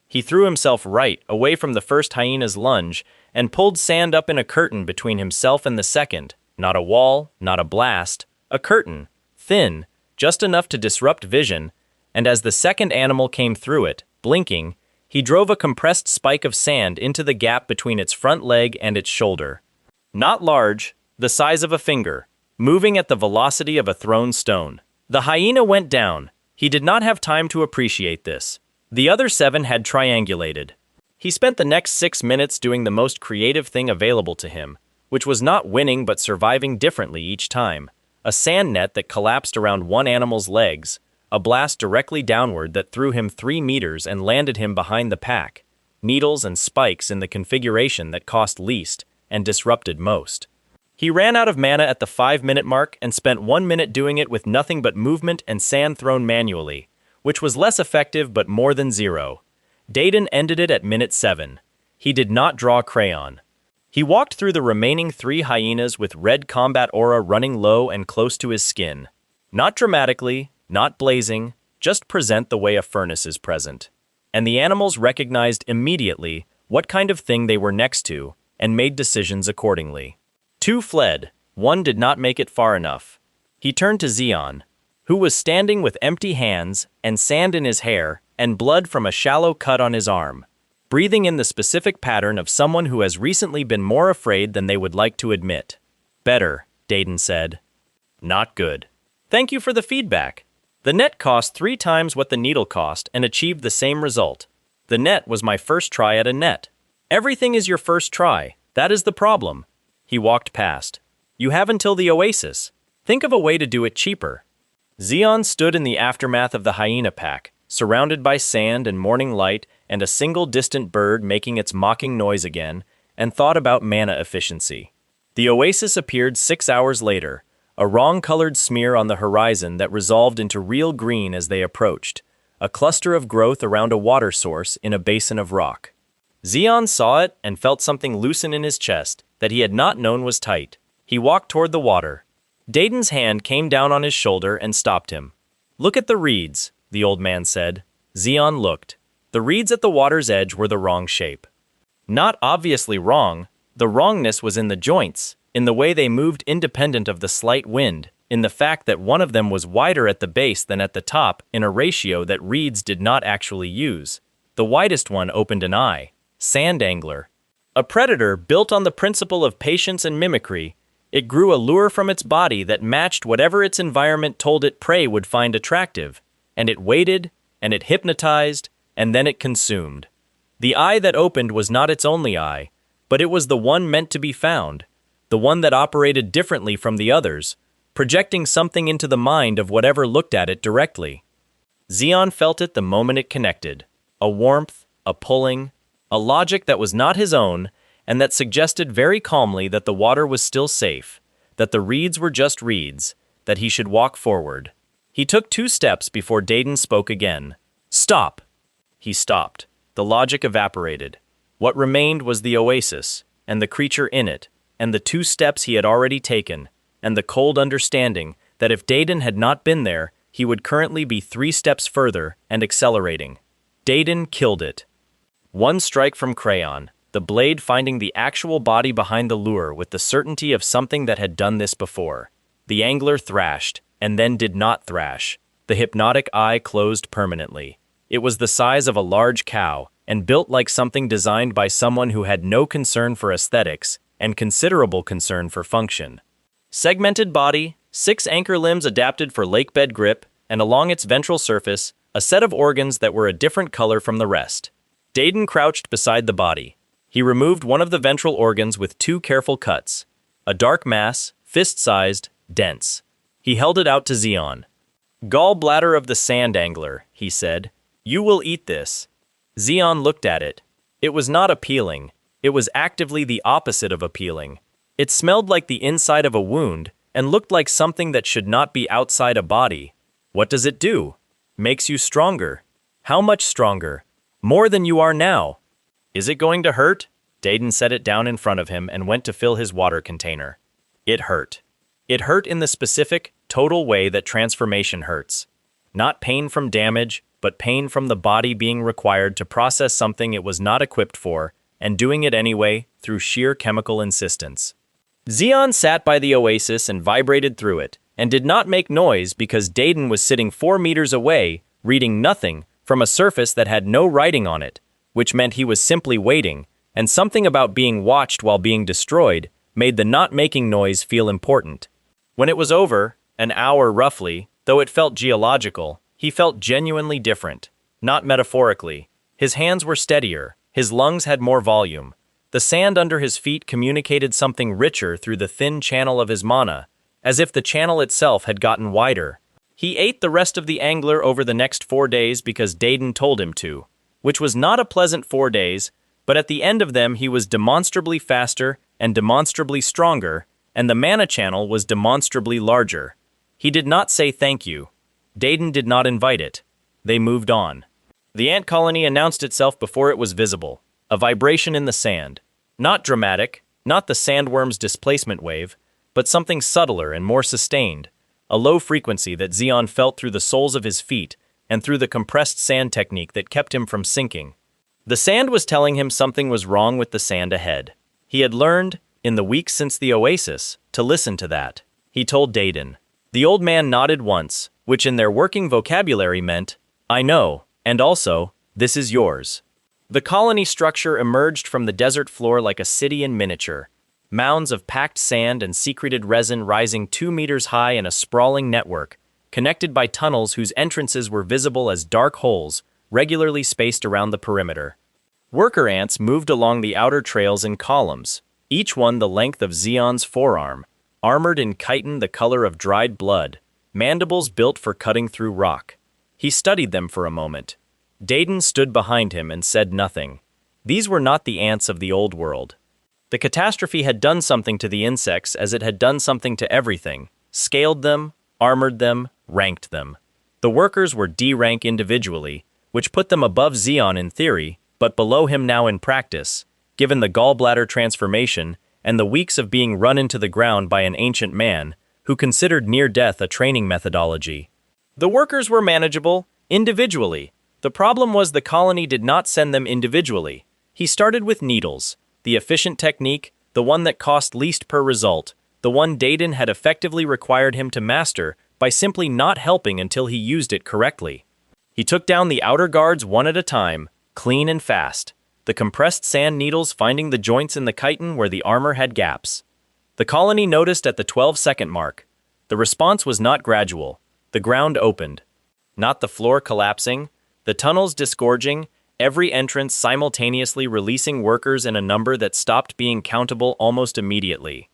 He threw himself right away from the first hyena's lunge and pulled sand up in a curtain between himself and the second. Not a wall, not a blast, a curtain, thin, just enough to disrupt vision, and as the second animal came through it, blinking, he drove a compressed spike of sand into the gap between its front leg and its shoulder. Not large, the size of a finger, moving at the velocity of a thrown stone. The hyena went down. He did not have time to appreciate this. The other 7 had triangulated. He spent the next 6 minutes doing the most creative thing available to him, which was not winning but surviving differently each time. A sand net that collapsed around one animal's legs, a blast directly downward that threw him 3 meters and landed him behind the pack, needles and spikes in the configuration that cost least and disrupted most. He ran out of mana at the 5-minute mark and spent 1 minute doing it with nothing but movement and sand thrown manually, which was less effective but more than 0. Dayton ended it at minute 7. He did not draw crayon. He walked through the remaining 3 hyenas with red combat aura running low and close to his skin. Not dramatically, not blazing, just present the way a furnace is present. And the animals recognized immediately what kind of thing they were next to and made decisions accordingly. 2 fled, 1 did not make it far enough. He turned to Zeon, who was standing with empty hands and sand in his hair and blood from a shallow cut on his arm, breathing in the specific pattern of someone who has recently been more afraid than they would like to admit. Better, Dayton said. Not good. Thank you for the feedback. The net cost 3 times what the needle cost and achieved the same result. The net was my first try at a net. Everything is your first try. That is the problem. He walked past. You have until the oasis. Think of a way to do it cheaper. Zeon stood in the aftermath of the hyena pack, surrounded by sand and morning light and a single distant bird making its mocking noise again, and thought about mana efficiency. The oasis appeared 6 hours later, a wrong-colored smear on the horizon that resolved into real green as they approached, a cluster of growth around a water source in a basin of rock. Zeon saw it and felt something loosen in his chest that he had not known was tight. He walked toward the water. Dayton's hand came down on his shoulder and stopped him. Look at the reeds, the old man said. Zeon looked. The reeds at the water's edge were the wrong shape. Not obviously wrong, the wrongness was in the joints, in the way they moved independent of the slight wind, in the fact that one of them was wider at the base than at the top in a ratio that reeds did not actually use. The widest one opened an eye. Sand angler. A predator built on the principle of patience and mimicry, it grew a lure from its body that matched whatever its environment told it prey would find attractive, and it waited, and it hypnotized, and then it consumed. The eye that opened was not its only eye, but it was the one meant to be found, the one that operated differently from the others, projecting something into the mind of whatever looked at it directly. Zeon felt it the moment it connected, a warmth, a pulling, a logic that was not his own, and that suggested very calmly that the water was still safe, that the reeds were just reeds, that he should walk forward. He took 2 steps before Dayton spoke again. "Stop!" He stopped. The logic evaporated. What remained was the oasis, and the creature in it, and the 2 steps he had already taken, and the cold understanding that if Dayton had not been there, he would currently be 3 steps further and accelerating. Dayton killed it. 1 strike from crayon, the blade finding the actual body behind the lure with the certainty of something that had done this before. The angler thrashed, and then did not thrash. The hypnotic eye closed permanently. It was the size of a large cow, and built like something designed by someone who had no concern for aesthetics and considerable concern for function. Segmented body, 6 anchor limbs adapted for lakebed grip, and along its ventral surface, a set of organs that were a different color from the rest. Dayton crouched beside the body. He removed one of the ventral organs with 2 careful cuts. A dark mass, fist-sized, dense. He held it out to Zeon. "Gallbladder of the sand angler," he said. "You will eat this." Zeon looked at it. It was not appealing. It was actively the opposite of appealing. It smelled like the inside of a wound and looked like something that should not be outside a body. What does it do? Makes you stronger. How much stronger? More than you are now. Is it going to hurt? Dayton set it down in front of him and went to fill his water container. It hurt. It hurt in the specific, total way that transformation hurts. Not pain from damage, but pain from the body being required to process something it was not equipped for, and doing it anyway through sheer chemical insistence. Zeon sat by the oasis and vibrated through it, and did not make noise because Dayton was sitting 4 meters away, reading nothing, from a surface that had no writing on it, which meant he was simply waiting, and something about being watched while being destroyed made the not making noise feel important. When it was over, an hour roughly, though it felt geological, he felt genuinely different, not metaphorically. His hands were steadier, his lungs had more volume. The sand under his feet communicated something richer through the thin channel of his mana, as if the channel itself had gotten wider. He ate the rest of the angler over the next 4 days because Dayton told him to, which was not a pleasant 4 days, but at the end of them he was demonstrably faster and demonstrably stronger, and the mana channel was demonstrably larger. He did not say thank you. Dayton did not invite it. They moved on. The ant colony announced itself before it was visible, a vibration in the sand. Not dramatic, not the sandworm's displacement wave, but something subtler and more sustained, a low frequency that Zeon felt through the soles of his feet and through the compressed sand technique that kept him from sinking. The sand was telling him something was wrong with the sand ahead. He had learned, in the weeks since the oasis, to listen to that. He told Dayton. The old man nodded once, which in their working vocabulary meant, "I know, and also, this is yours." The colony structure emerged from the desert floor like a city in miniature. Mounds of packed sand and secreted resin rising 2 meters high in a sprawling network, connected by tunnels whose entrances were visible as dark holes, regularly spaced around the perimeter. Worker ants moved along the outer trails in columns, each one the length of Zeon's forearm, armored in chitin the color of dried blood, mandibles built for cutting through rock. He studied them for a moment. Dayton stood behind him and said nothing. These were not the ants of the old world. The catastrophe had done something to the insects as it had done something to everything, scaled them, armored them, ranked them. The workers were D-rank individually, which put them above Zeon in theory, but below him now in practice, given the gallbladder transformation and the weeks of being run into the ground by an ancient man who considered near death a training methodology. The workers were manageable, individually. The problem was the colony did not send them individually. He started with needles, the efficient technique, the one that cost least per result, the one Dayton had effectively required him to master by simply not helping until he used it correctly. He took down the outer guards one at a time, clean and fast, the compressed sand needles finding the joints in the chitin where the armor had gaps. The colony noticed at the 12-second mark. The response was not gradual. The ground opened. Not the floor collapsing, the tunnels disgorging, every entrance simultaneously releasing workers in a number that stopped being countable almost immediately.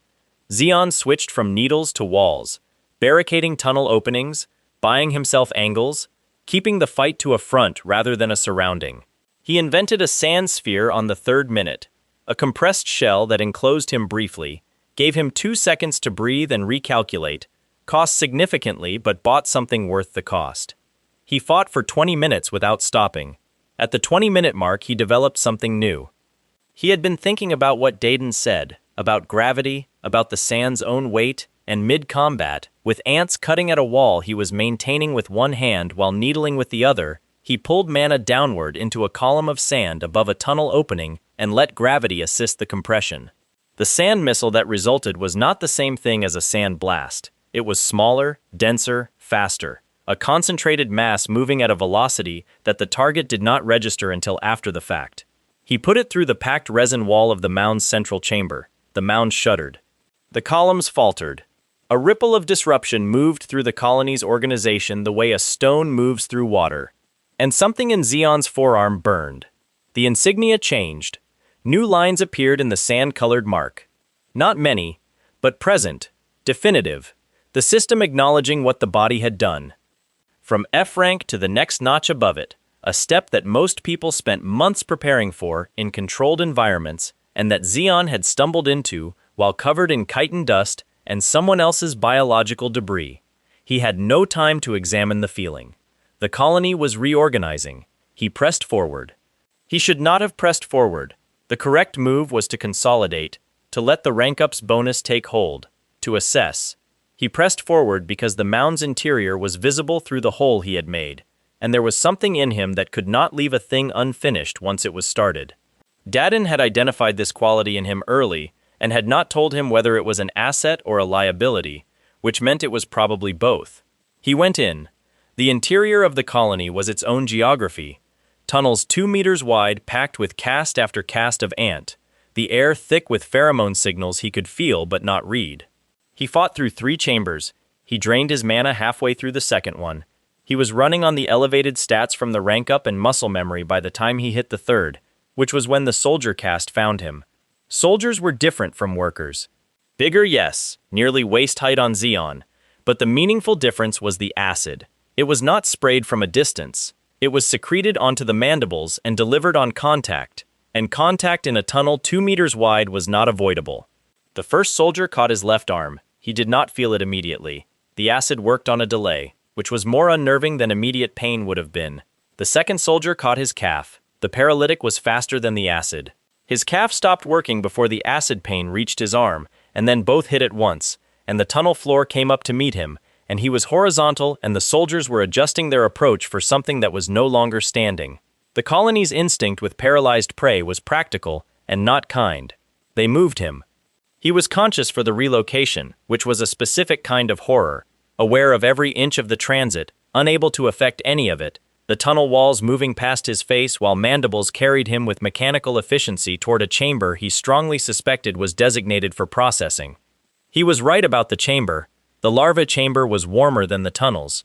Zeon switched from needles to walls, barricading tunnel openings, buying himself angles, keeping the fight to a front rather than a surrounding. He invented a sand sphere on the 3rd minute, a compressed shell that enclosed him briefly, gave him 2 seconds to breathe and recalculate, cost significantly but bought something worth the cost. He fought for 20 minutes without stopping. At the 20-minute mark, he developed something new. He had been thinking about what Dayton said, about gravity, about the sand's own weight, and mid-combat, with ants cutting at a wall he was maintaining with one hand while needling with the other, he pulled Mana downward into a column of sand above a tunnel opening and let gravity assist the compression. The sand missile that resulted was not the same thing as a sand blast. It was smaller, denser, faster, a concentrated mass moving at a velocity that the target did not register until after the fact. He put it through the packed resin wall of the mound's central chamber. The mound shuddered. The columns faltered. A ripple of disruption moved through the colony's organization the way a stone moves through water. And something in Zeon's forearm burned. The insignia changed. New lines appeared in the sand-colored mark. Not many, but present, definitive, the system acknowledging what the body had done. From F rank to the next notch above it, a step that most people spent months preparing for in controlled environments, and that Zeon had stumbled into while covered in chitin dust and someone else's biological debris. He had no time to examine the feeling. The colony was reorganizing. He pressed forward. He should not have pressed forward. The correct move was to consolidate, to let the rank-ups bonus take hold, to assess. He pressed forward because the mound's interior was visible through the hole he had made, and there was something in him that could not leave a thing unfinished once it was started. Dadin had identified this quality in him early and had not told him whether it was an asset or a liability, which meant it was probably both. He went in. The interior of the colony was its own geography. Tunnels 2 meters wide packed with cast after cast of ant, the air thick with pheromone signals he could feel but not read. He fought through 3 chambers. He drained his mana halfway through the second one. He was running on the elevated stats from the rank up and muscle memory by the time he hit the third, which was when the soldier cast found him. Soldiers were different from workers. Bigger, yes, nearly waist height on Zeon, but the meaningful difference was the acid. It was not sprayed from a distance. It was secreted onto the mandibles and delivered on contact, and contact in a tunnel 2 meters wide was not avoidable. The first soldier caught his left arm. He did not feel it immediately. The acid worked on a delay, which was more unnerving than immediate pain would have been. The second soldier caught his calf. The paralytic was faster than the acid. His calf stopped working before the acid pain reached his arm, and then both hit at once, and the tunnel floor came up to meet him, and he was horizontal and the soldiers were adjusting their approach for something that was no longer standing. The colony's instinct with paralyzed prey was practical and not kind. They moved him. He was conscious for the relocation, which was a specific kind of horror, aware of every inch of the transit, unable to affect any of it, the tunnel walls moving past his face while mandibles carried him with mechanical efficiency toward a chamber he strongly suspected was designated for processing. He was right about the chamber. The larva chamber was warmer than the tunnels.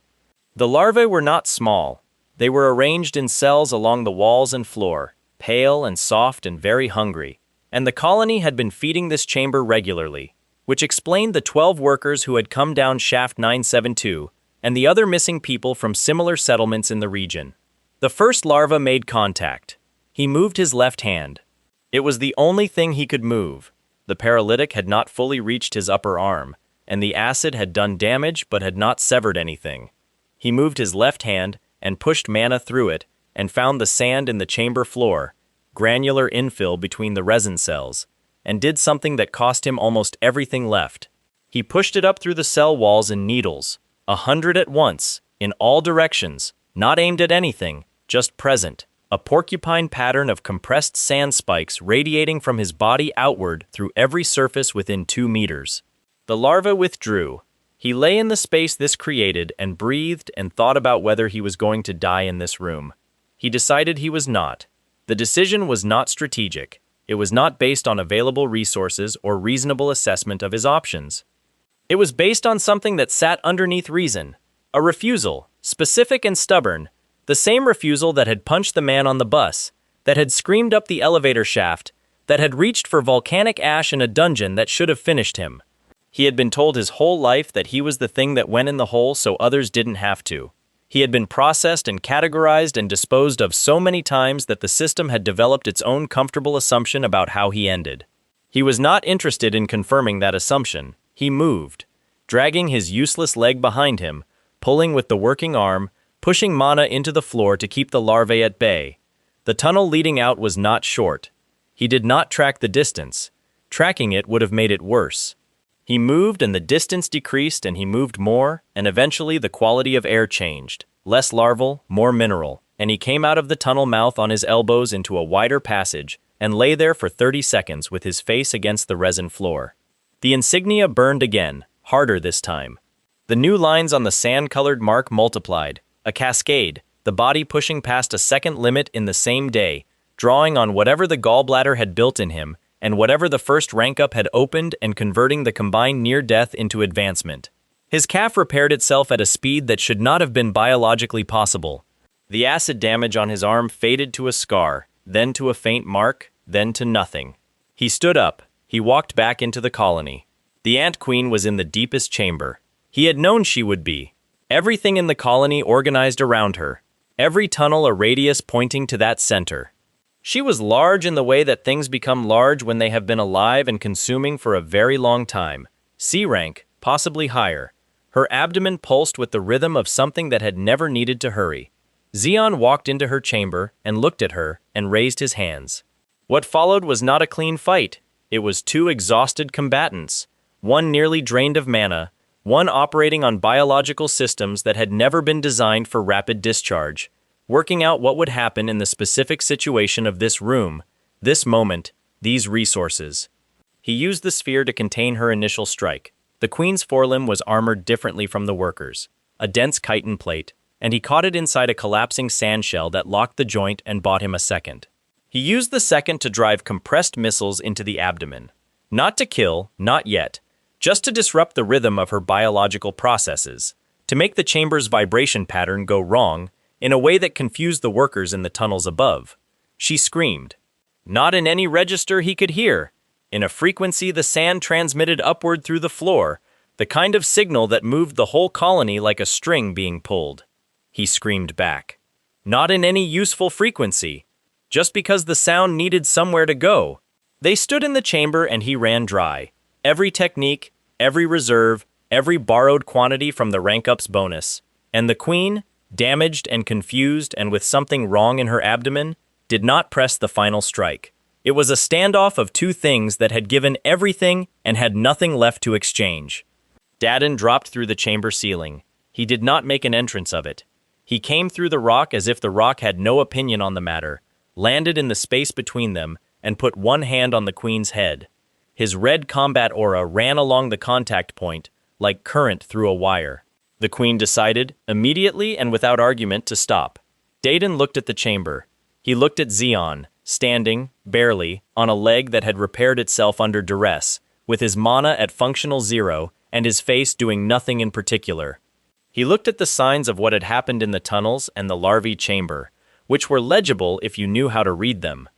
The larvae were not small. They were arranged in cells along the walls and floor, pale and soft and very hungry, and the colony had been feeding this chamber regularly, which explained the 12 workers who had come down Shaft 972, and the other missing people from similar settlements in the region. The first larva made contact. He moved his left hand. It was the only thing he could move. The paralytic had not fully reached his upper arm, and the acid had done damage but had not severed anything. He moved his left hand and pushed mana through it and found the sand in the chamber floor, granular infill between the resin cells, and did something that cost him almost everything left. He pushed it up through the cell walls in needles, 100 at once, in all directions, not aimed at anything, just present, a porcupine pattern of compressed sand spikes radiating from his body outward through every surface within 2 meters. The larva withdrew. He lay in the space this created and breathed and thought about whether he was going to die in this room. He decided he was not. The decision was not strategic. It was not based on available resources or reasonable assessment of his options. It was based on something that sat underneath reason, a refusal, specific and stubborn, the same refusal that had punched the man on the bus, that had screamed up the elevator shaft, that had reached for volcanic ash in a dungeon that should have finished him. He had been told his whole life that he was the thing that went in the hole so others didn't have to. He had been processed and categorized and disposed of so many times that the system had developed its own comfortable assumption about how he ended. He was not interested in confirming that assumption. He moved, dragging his useless leg behind him, pulling with the working arm, pushing mana into the floor to keep the larvae at bay. The tunnel leading out was not short. He did not track the distance. Tracking it would have made it worse. He moved and the distance decreased and he moved more, and eventually the quality of air changed. Less larval, more mineral, and he came out of the tunnel mouth on his elbows into a wider passage and lay there for 30 seconds with his face against the resin floor. The insignia burned again, harder this time. The new lines on the sand-colored mark multiplied, a cascade, the body pushing past a second limit in the same day, drawing on whatever the gallbladder had built in him, and whatever the first rank-up had opened and converting the combined near-death into advancement. His calf repaired itself at a speed that should not have been biologically possible. The acid damage on his arm faded to a scar, then to a faint mark, then to nothing. He stood up. He walked back into the colony. The Ant Queen was in the deepest chamber. He had known she would be. Everything in the colony organized around her. Every tunnel a radius pointing to that center. She was large in the way that things become large when they have been alive and consuming for a very long time. C rank, possibly higher. Her abdomen pulsed with the rhythm of something that had never needed to hurry. Zeon walked into her chamber and looked at her and raised his hands. What followed was not a clean fight. It was two exhausted combatants, one nearly drained of mana, one operating on biological systems that had never been designed for rapid discharge, working out what would happen in the specific situation of this room, this moment, these resources. He used the sphere to contain her initial strike. The queen's forelimb was armored differently from the workers, a dense chitin plate, and he caught it inside a collapsing sand shell that locked the joint and bought him a second. He used the second to drive compressed missiles into the abdomen. Not to kill, not yet, just to disrupt the rhythm of her biological processes, to make the chamber's vibration pattern go wrong in a way that confused the workers in the tunnels above. She screamed. Not in any register he could hear, in a frequency the sand transmitted upward through the floor, the kind of signal that moved the whole colony like a string being pulled. He screamed back. Not in any useful frequency, just because the sound needed somewhere to go. They stood in the chamber and he ran dry. Every technique, every reserve, every borrowed quantity from the rank-ups bonus. And the queen, damaged and confused and with something wrong in her abdomen, did not press the final strike. It was a standoff of two things that had given everything and had nothing left to exchange. Dadin dropped through the chamber ceiling. He did not make an entrance of it. He came through the rock as if the rock had no opinion on the matter, landed in the space between them, and put one hand on the queen's head. His red combat aura ran along the contact point, like current through a wire. The queen decided, immediately and without argument, to stop. Dadin looked at the chamber. He looked at Zeon, standing, barely, on a leg that had repaired itself under duress, with his mana at functional 0 and his face doing nothing in particular. He looked at the signs of what had happened in the tunnels and the larvae chamber, which were legible if you knew how to read them.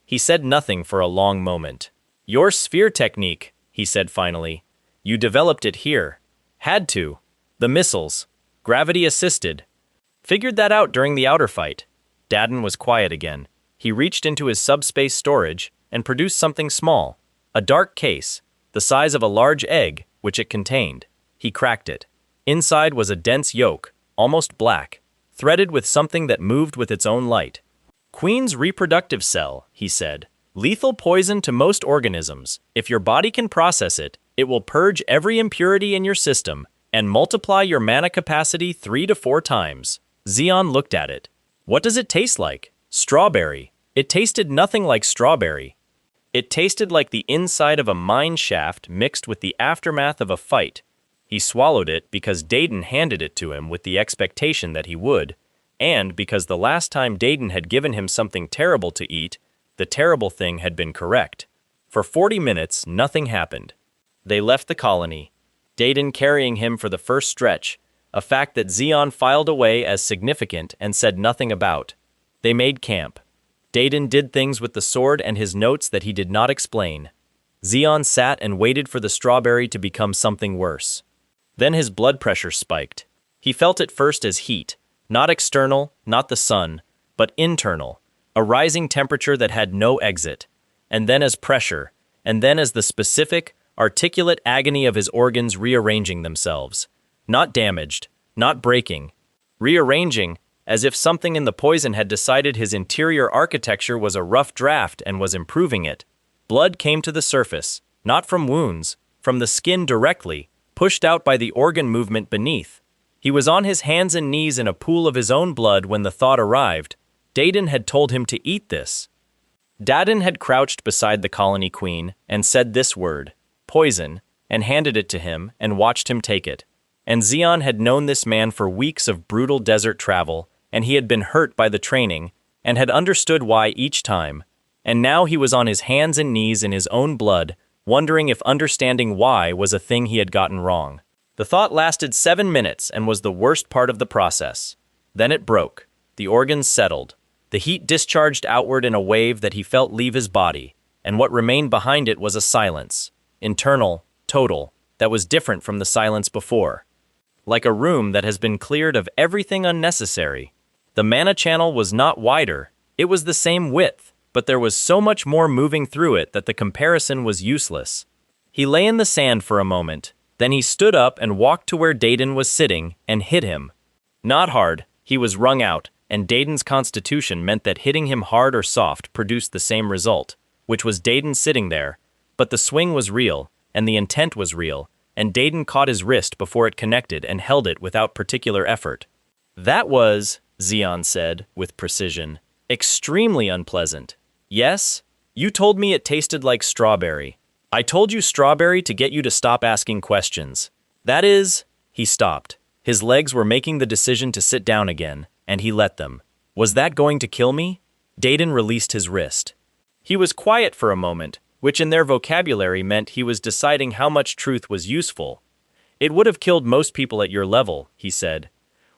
He said nothing for a long moment. Your sphere technique, he said finally. You developed it here. Had to. The missiles. Gravity assisted. Figured that out during the outer fight. Dadin was quiet again. He reached into his subspace storage and produced something small. A dark case, the size of a large egg, which it contained. He cracked it. Inside was a dense yolk, almost black, threaded with something that moved with its own light. Queen's reproductive cell, he said. Lethal poison to most organisms. If your body can process it, it will purge every impurity in your system and multiply your mana capacity 3 to 4 times. Zeon looked at it. What does it taste like? Strawberry. It tasted nothing like strawberry. It tasted like the inside of a mine shaft mixed with the aftermath of a fight. He swallowed it because Dadin handed it to him with the expectation that he would, and because the last time Dadin had given him something terrible to eat, the terrible thing had been correct. For 40 minutes, nothing happened. They left the colony, Dadin carrying him for the first stretch, a fact that Zeon filed away as significant and said nothing about. They made camp. Dadin did things with the sword and his notes that he did not explain. Zeon sat and waited for the strawberry to become something worse. Then his blood pressure spiked. He felt it first as heat, Not external, not the sun, but internal, a rising temperature that had no exit, and then as pressure, and then as the specific, articulate agony of his organs rearranging themselves. Not damaged, not breaking, rearranging, as if something in the poison had decided his interior architecture was a rough draft and was improving it. Blood came to the surface, not from wounds, from the skin directly, pushed out by the organ movement beneath. He was on his hands and knees in a pool of his own blood when the thought arrived. Daden had told him to eat this. Daden had crouched beside the colony queen and said this word, poison, and handed it to him and watched him take it. And Zeon had known this man for weeks of brutal desert travel, and he had been hurt by the training, and had understood why each time. And now he was on his hands and knees in his own blood, wondering if understanding why was a thing he had gotten wrong. The thought lasted 7 minutes and was the worst part of the process. Then it broke. The organs settled. The heat discharged outward in a wave that he felt leave his body, and what remained behind it was a silence, internal, total, that was different from the silence before. Like a room that has been cleared of everything unnecessary. The mana channel was not wider, it was the same width, but there was so much more moving through it that the comparison was useless. He lay in the sand for a moment, then he stood up and walked to where Daden was sitting and hit him. Not hard, he was wrung out, and Daden's constitution meant that hitting him hard or soft produced the same result, which was Daden sitting there, but the swing was real, and the intent was real, and Daden caught his wrist before it connected and held it without particular effort. That was, Zeon said, with precision, extremely unpleasant. Yes? You told me it tasted like strawberry. I told you strawberry to get you to stop asking questions. That is... He stopped. His legs were making the decision to sit down again, and he let them. Was that going to kill me? Daden released his wrist. He was quiet for a moment, which in their vocabulary meant he was deciding how much truth was useful. It would have killed most people at your level, he said.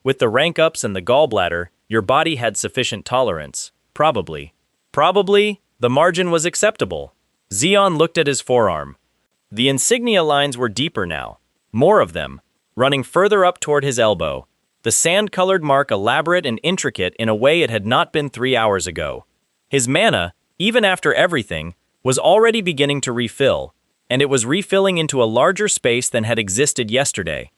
With the rank-ups and the gallbladder, your body had sufficient tolerance. Probably. Probably, the margin was acceptable. Zeon looked at his forearm. The insignia lines were deeper now. More of them, running further up toward his elbow. The sand-colored mark elaborate and intricate in a way it had not been 3 hours ago. His mana, even after everything, was already beginning to refill, and it was refilling into a larger space than had existed yesterday.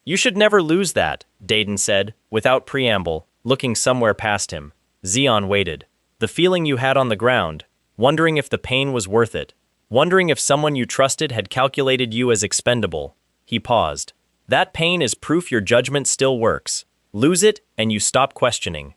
You should never lose that, Daden said, without preamble, looking somewhere past him. Zeon waited. The feeling you had on the ground, wondering if the pain was worth it, wondering if someone you trusted had calculated you as expendable. He paused. That pain is proof your judgment still works. Lose it, and you stop questioning.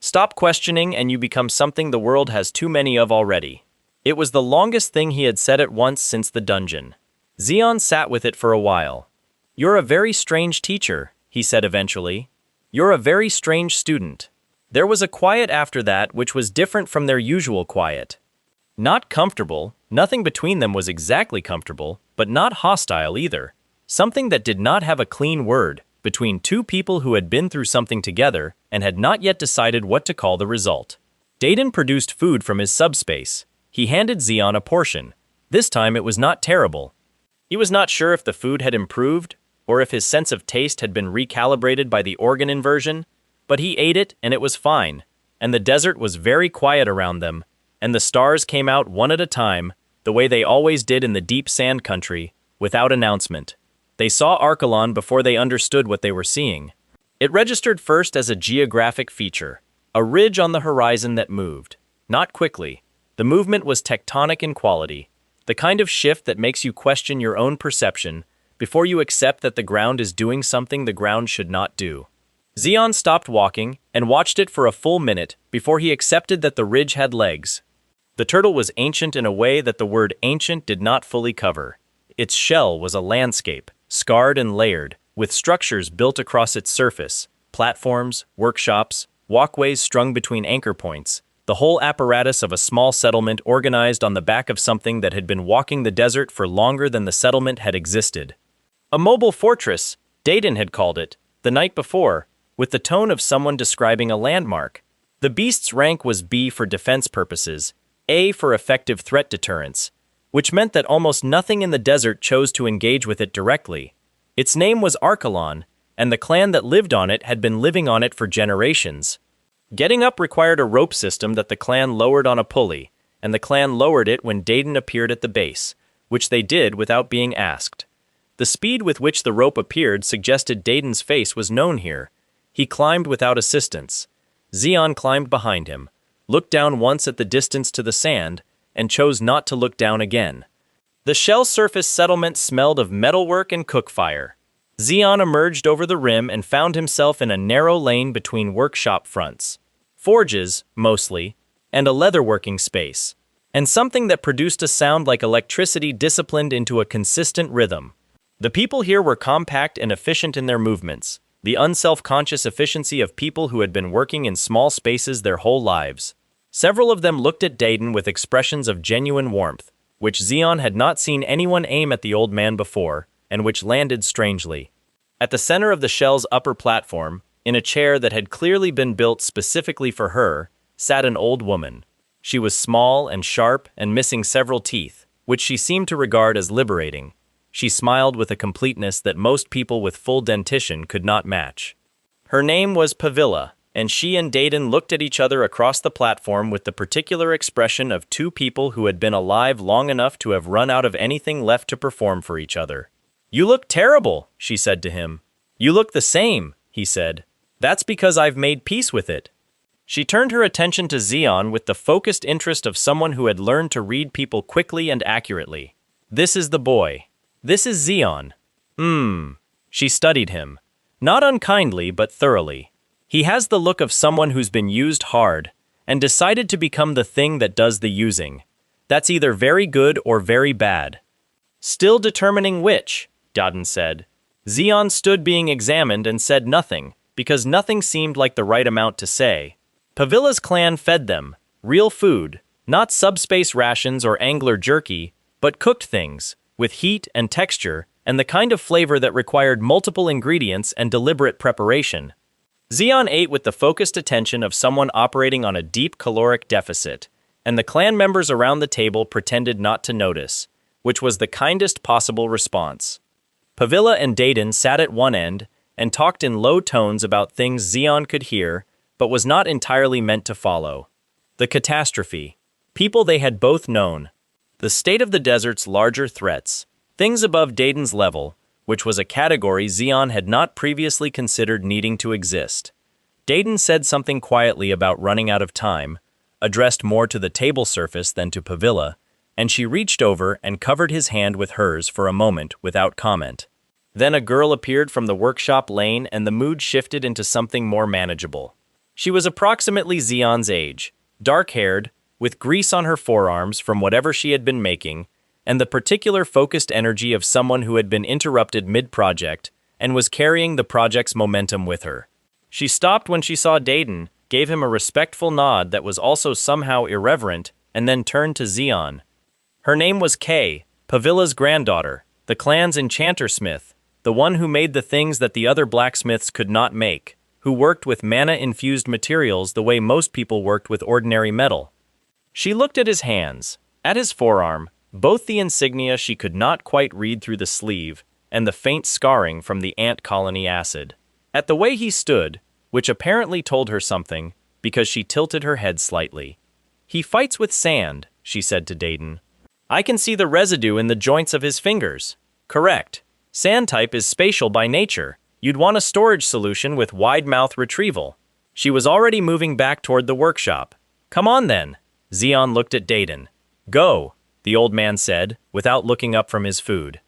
Stop questioning, and you become something the world has too many of already. It was the longest thing he had said at once since the dungeon. Zeon sat with it for a while. You're a very strange teacher, he said eventually. You're a very strange student. There was a quiet after that which was different from their usual quiet. Not comfortable, nothing between them was exactly comfortable, but not hostile either. Something that did not have a clean word, between two people who had been through something together and had not yet decided what to call the result. Daden produced food from his subspace. He handed Zeon a portion. This time it was not terrible. He was not sure if the food had improved, or if his sense of taste had been recalibrated by the organ inversion, but he ate it and it was fine, and the desert was very quiet around them, and the stars came out one at a time, the way they always did in the deep sand country, without announcement. They saw Archelon before they understood what they were seeing. It registered first as a geographic feature, a ridge on the horizon that moved. Not quickly. The movement was tectonic in quality, the kind of shift that makes you question your own perception before you accept that the ground is doing something the ground should not do. Zeon stopped walking and watched it for a full minute before he accepted that the ridge had legs. The turtle was ancient in a way that the word ancient did not fully cover. Its shell was a landscape, scarred and layered, with structures built across its surface, platforms, workshops, walkways strung between anchor points, the whole apparatus of a small settlement organized on the back of something that had been walking the desert for longer than the settlement had existed. A mobile fortress, Daden had called it, the night before, with the tone of someone describing a landmark. The beast's rank was B for defense purposes, A for effective threat deterrence, which meant that almost nothing in the desert chose to engage with it directly. Its name was Archelon, and the clan that lived on it had been living on it for generations. Getting up required a rope system that the clan lowered on a pulley, and the clan lowered it when Dayton appeared at the base, which they did without being asked. The speed with which the rope appeared suggested Dayton's face was known here. He climbed without assistance. Zeon climbed behind him, looked down once at the distance to the sand, and chose not to look down again. The shell surface settlement smelled of metalwork and cookfire. Zeon emerged over the rim and found himself in a narrow lane between workshop fronts. Forges, mostly, and a leatherworking space, and something that produced a sound like electricity disciplined into a consistent rhythm. The people here were compact and efficient in their movements, the unself-conscious efficiency of people who had been working in small spaces their whole lives. Several of them looked at Dayton with expressions of genuine warmth, which Zeon had not seen anyone aim at the old man before, and which landed strangely. At the center of the shell's upper platform, in a chair that had clearly been built specifically for her, sat an old woman. She was small and sharp and missing several teeth, which she seemed to regard as liberating. She smiled with a completeness that most people with full dentition could not match. Her name was Pavilla, and she and Dayton looked at each other across the platform with the particular expression of two people who had been alive long enough to have run out of anything left to perform for each other. "You look terrible," she said to him. "You look the same," he said. "That's because I've made peace with it." She turned her attention to Zeon with the focused interest of someone who had learned to read people quickly and accurately. "This is the boy. This is Zeon." She studied him. Not unkindly, but thoroughly. He has the look of someone who's been used hard, and decided to become the thing that does the using. That's either very good or very bad. "Still determining which," Dayton said. Zeon stood being examined and said nothing, because nothing seemed like the right amount to say. Pavilla's clan fed them, real food, not subspace rations or angler jerky, but cooked things, with heat and texture, and the kind of flavor that required multiple ingredients and deliberate preparation. Zeon ate with the focused attention of someone operating on a deep caloric deficit, and the clan members around the table pretended not to notice, which was the kindest possible response. Pavilla and Dayton sat at one end and talked in low tones about things Zeon could hear, but was not entirely meant to follow. The catastrophe. People they had both known. The state of the desert's larger threats. Things above Dayton's level, which was a category Zeon had not previously considered needing to exist. Dayton said something quietly about running out of time, addressed more to the table surface than to Pavilla, and she reached over and covered his hand with hers for a moment without comment. Then a girl appeared from the workshop lane and the mood shifted into something more manageable. She was approximately Zeon's age, dark-haired, with grease on her forearms from whatever she had been making, and the particular focused energy of someone who had been interrupted mid-project and was carrying the project's momentum with her. She stopped when she saw Dayton, gave him a respectful nod that was also somehow irreverent, and then turned to Zeon. Her name was Kay, Pavilla's granddaughter, the clan's enchanter-smith, the one who made the things that the other blacksmiths could not make, who worked with mana-infused materials the way most people worked with ordinary metal. She looked at his hands, at his forearm, both the insignia she could not quite read through the sleeve, and the faint scarring from the ant colony acid. At the way he stood, which apparently told her something, because she tilted her head slightly. "He fights with sand," she said to Dayton. "I can see the residue in the joints of his fingers." "Correct. Sand type is spatial by nature. You'd want a storage solution with wide mouth retrieval." She was already moving back toward the workshop. "Come on then." Zeon looked at Dayton. "Go," the old man said, without looking up from his food.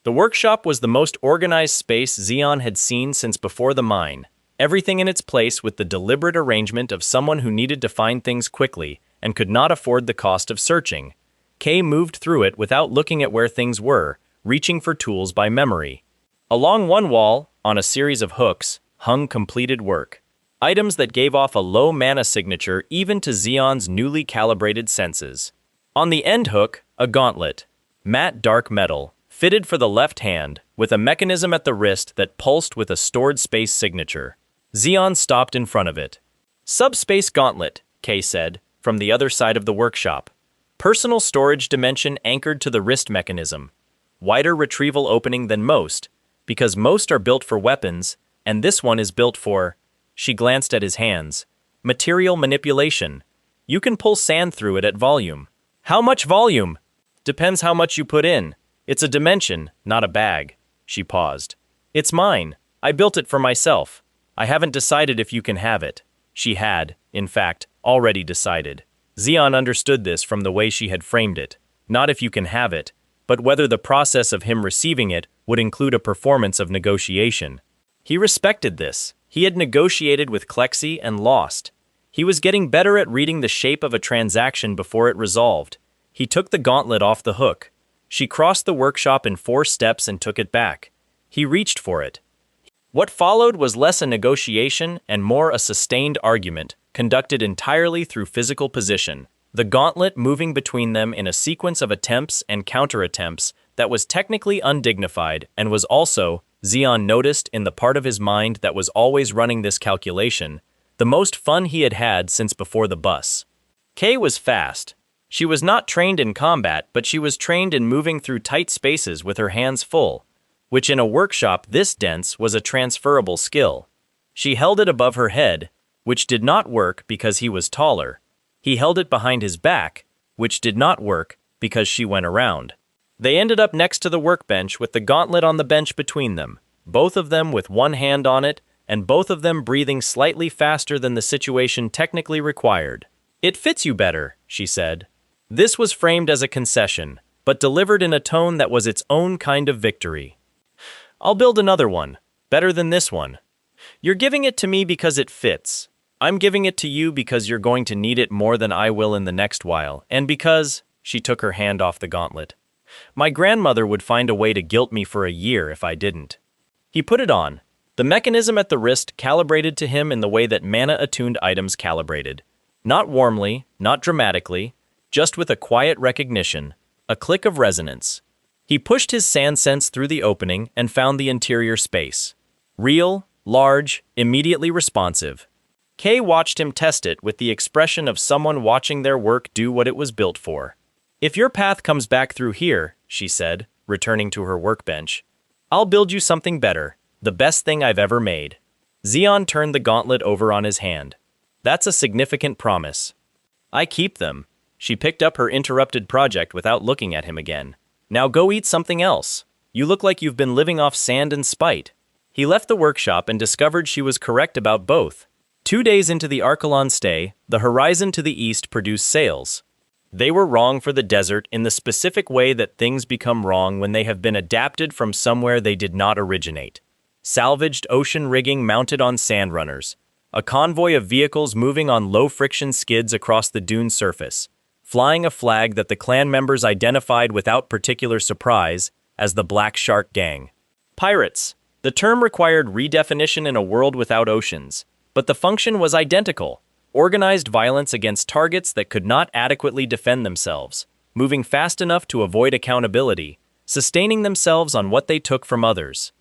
The workshop was the most organized space Zeon had seen since before the mine, everything in its place with the deliberate arrangement of someone who needed to find things quickly and could not afford the cost of searching. Kay moved through it without looking at where things were, reaching for tools by memory. Along one wall, on a series of hooks, hung completed work. Items that gave off a low mana signature even to Zeon's newly calibrated senses. On the end hook, a gauntlet, matte dark metal, fitted for the left hand, with a mechanism at the wrist that pulsed with a stored space signature. Zeon stopped in front of it. "Subspace gauntlet," Kay said, from the other side of the workshop. Personal storage dimension anchored to the wrist mechanism. Wider retrieval opening than most, because most are built for weapons, and this one is built for—" She glanced at his hands. "Material manipulation. You can pull sand through it at volume." "How much volume?" "Depends how much you put in. It's a dimension, not a bag." She paused. "It's mine. I built it for myself. I haven't decided if you can have it." She had, in fact, already decided. Zeon understood this from the way she had framed it. Not if you can have it, but whether the process of him receiving it would include a performance of negotiation. He respected this. He had negotiated with Klexi and lost. He was getting better at reading the shape of a transaction before it resolved. He took the gauntlet off the hook. She crossed the workshop in 4 steps and took it back. He reached for it. What followed was less a negotiation and more a sustained argument, conducted entirely through physical position, the gauntlet moving between them in a sequence of attempts and counter-attempts that was technically undignified and was also, Zeon noticed in the part of his mind that was always running this calculation, the most fun he had had since before the bus. Kay was fast. She was not trained in combat, but she was trained in moving through tight spaces with her hands full, which in a workshop this dense was a transferable skill. She held it above her head, which did not work because he was taller. He held it behind his back, which did not work because she went around. They ended up next to the workbench with the gauntlet on the bench between them, both of them with one hand on it, and both of them breathing slightly faster than the situation technically required. "It fits you better," she said. This was framed as a concession, but delivered in a tone that was its own kind of victory. "I'll build another one, better than this one. You're giving it to me because it fits. I'm giving it to you because you're going to need it more than I will in the next while, and because—" she took her hand off the gauntlet. "My grandmother would find a way to guilt me for a year if I didn't." He put it on. The mechanism at the wrist calibrated to him in the way that mana-attuned items calibrated. Not warmly, not dramatically, just with a quiet recognition, a click of resonance. He pushed his sand sense through the opening and found the interior space. Real, large, immediately responsive. Kay watched him test it with the expression of someone watching their work do what it was built for. "If your path comes back through here," she said, returning to her workbench, "I'll build you something better, the best thing I've ever made." Zeon turned the gauntlet over on his hand. "That's a significant promise." "I keep them." She picked up her interrupted project without looking at him again. "Now go eat something else. You look like you've been living off sand and spite." He left the workshop and discovered she was correct about both. 2 days into the Archelon stay, the horizon to the east produced sails. They were wrong for the desert in the specific way that things become wrong when they have been adapted from somewhere they did not originate. Salvaged ocean rigging mounted on sand runners. A convoy of vehicles moving on low-friction skids across the dune surface, flying a flag that the clan members identified without particular surprise as the Black Shark Gang. Pirates. The term required redefinition in a world without oceans, but the function was identical. Organized violence against targets that could not adequately defend themselves, moving fast enough to avoid accountability, sustaining themselves on what they took from others.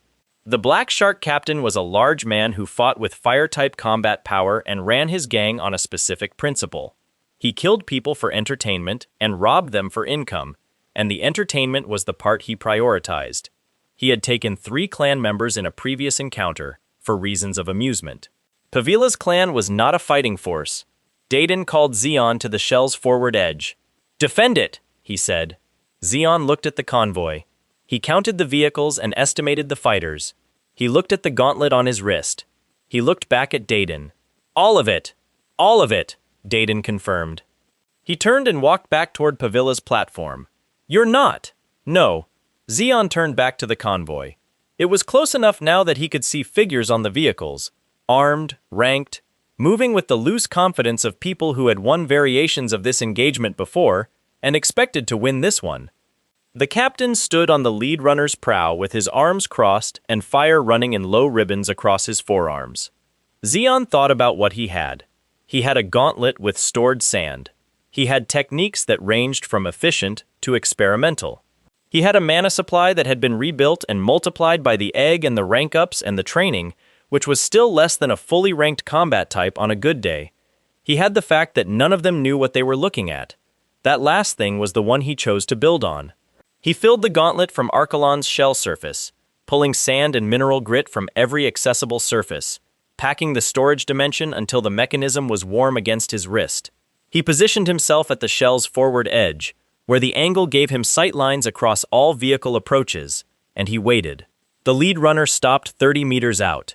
The Black Shark captain was a large man who fought with fire-type combat power and ran his gang on a specific principle. He killed people for entertainment and robbed them for income, and the entertainment was the part he prioritized. He had taken 3 clan members in a previous encounter for reasons of amusement. Pavila's clan was not a fighting force. Dayton called Zeon to the shell's forward edge. "Defend it," he said. Zeon looked at the convoy. He counted the vehicles and estimated the fighters. He looked at the gauntlet on his wrist. He looked back at Dayton. "All of it! All of it!" Dayton confirmed. He turned and walked back toward Pavila's platform. "You're not!" "No." Zeon turned back to the convoy. It was close enough now that he could see figures on the vehicles, armed, ranked, moving with the loose confidence of people who had won variations of this engagement before and expected to win this one. The captain stood on the lead runner's prow with his arms crossed and fire running in low ribbons across his forearms. Zeon thought about what he had. He had a gauntlet with stored sand. He had techniques that ranged from efficient to experimental. He had a mana supply that had been rebuilt and multiplied by the egg and the rank-ups and the training, which was still less than a fully ranked combat type on a good day. He had the fact that none of them knew what they were looking at. That last thing was the one he chose to build on. He filled the gauntlet from Archelon's shell surface. pulling sand and mineral grit from every accessible surface, packing the storage dimension until the mechanism was warm against his wrist. He positioned himself at the shell's forward edge, where the angle gave him sight lines across all vehicle approaches, and he waited. The lead runner stopped 30 meters out.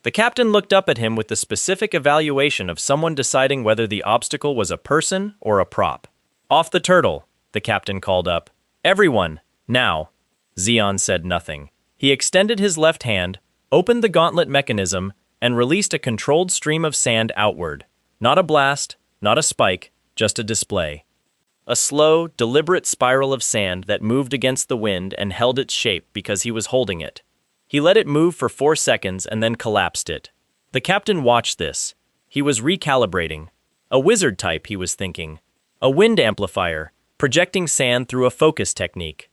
The captain looked up at him with the specific evaluation of someone deciding whether the obstacle was a person or a prop. "Off the turtle," the captain called up. "Everyone, now." Zeon said nothing. He extended his left hand, opened the gauntlet mechanism, and released a controlled stream of sand outward. Not a blast, not a spike, just a display. A slow, deliberate spiral of sand that moved against the wind and held its shape because he was holding it. He let it move for 4 seconds and then collapsed it. The captain watched this. He was recalibrating. A wizard type, he was thinking. A wind amplifier, projecting sand through a focus technique.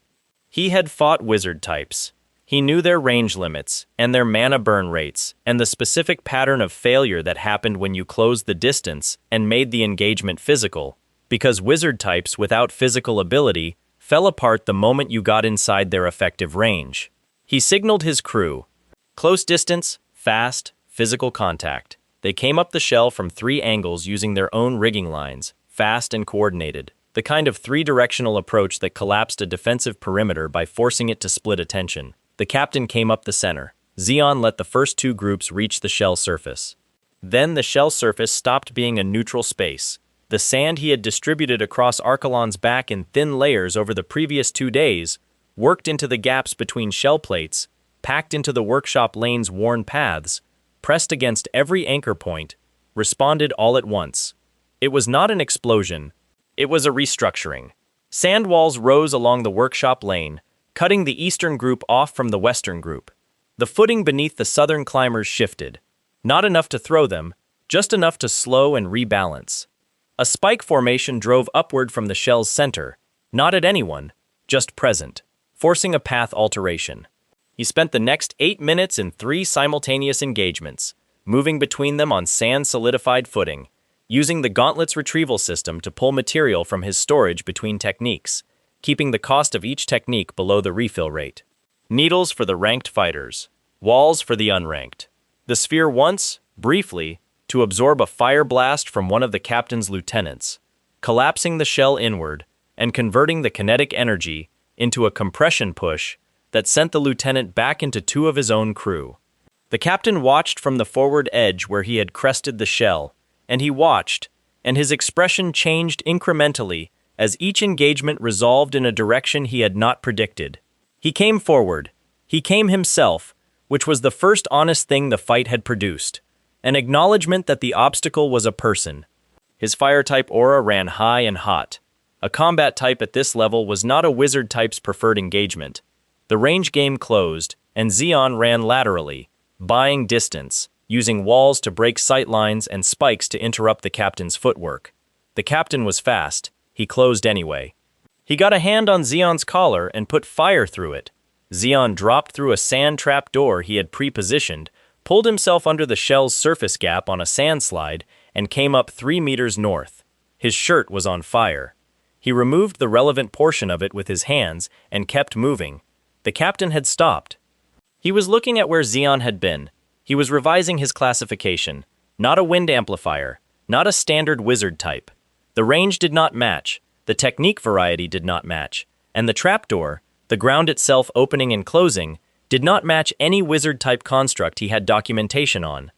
He had fought wizard types. He knew their range limits, and their mana burn rates, and the specific pattern of failure that happened when you closed the distance and made the engagement physical, because wizard types without physical ability fell apart the moment you got inside their effective range. He signaled his crew. Close distance, fast, physical contact. They came up the shell from 3 angles using their own rigging lines, fast and coordinated, the kind of 3-directional approach that collapsed a defensive perimeter by forcing it to split attention. The captain came up the center. Zeon let the first 2 groups reach the shell surface. Then the shell surface stopped being a neutral space. The sand he had distributed across Archelon's back in thin layers over the previous 2 days worked into the gaps between shell plates, packed into the workshop lane's worn paths, pressed against every anchor point, responded all at once. It was not an explosion. It was a restructuring. Sand walls rose along the workshop lane, cutting the eastern group off from the western group. The footing beneath the southern climbers shifted. Not enough to throw them, just enough to slow and rebalance. A spike formation drove upward from the shell's center, not at anyone, just present, forcing a path alteration. He spent the next 8 minutes in 3 simultaneous engagements, moving between them on sand-solidified footing, using the gauntlet's retrieval system to pull material from his storage between techniques, keeping the cost of each technique below the refill rate. Needles for the ranked fighters, walls for the unranked. The sphere once, briefly, to absorb a fire blast from one of the captain's lieutenants, collapsing the shell inward and converting the kinetic energy into a compression push that sent the lieutenant back into 2 of his own crew. The captain watched from the forward edge where he had crested the shell, and he watched, and his expression changed incrementally as each engagement resolved in a direction he had not predicted. He came forward. He came himself, which was the first honest thing the fight had produced, an acknowledgement that the obstacle was a person. His fire-type aura ran high and hot. A combat type at this level was not a wizard type's preferred engagement. The range game closed, and Zeon ran laterally, buying distance, using walls to break sight lines and spikes to interrupt the captain's footwork. The captain was fast. He closed anyway. He got a hand on Zeon's collar and put fire through it. Zeon dropped through a sand trap door he had pre-positioned, pulled himself under the shell's surface gap on a sand slide, and came up 3 meters north. His shirt was on fire. He removed the relevant portion of it with his hands and kept moving. The captain had stopped. He was looking at where Zeon had been. He was revising his classification. Not a wind amplifier, not a standard wizard type. The range did not match, the technique variety did not match, and the trapdoor, the ground itself opening and closing, did not match any wizard-type construct he had documentation on.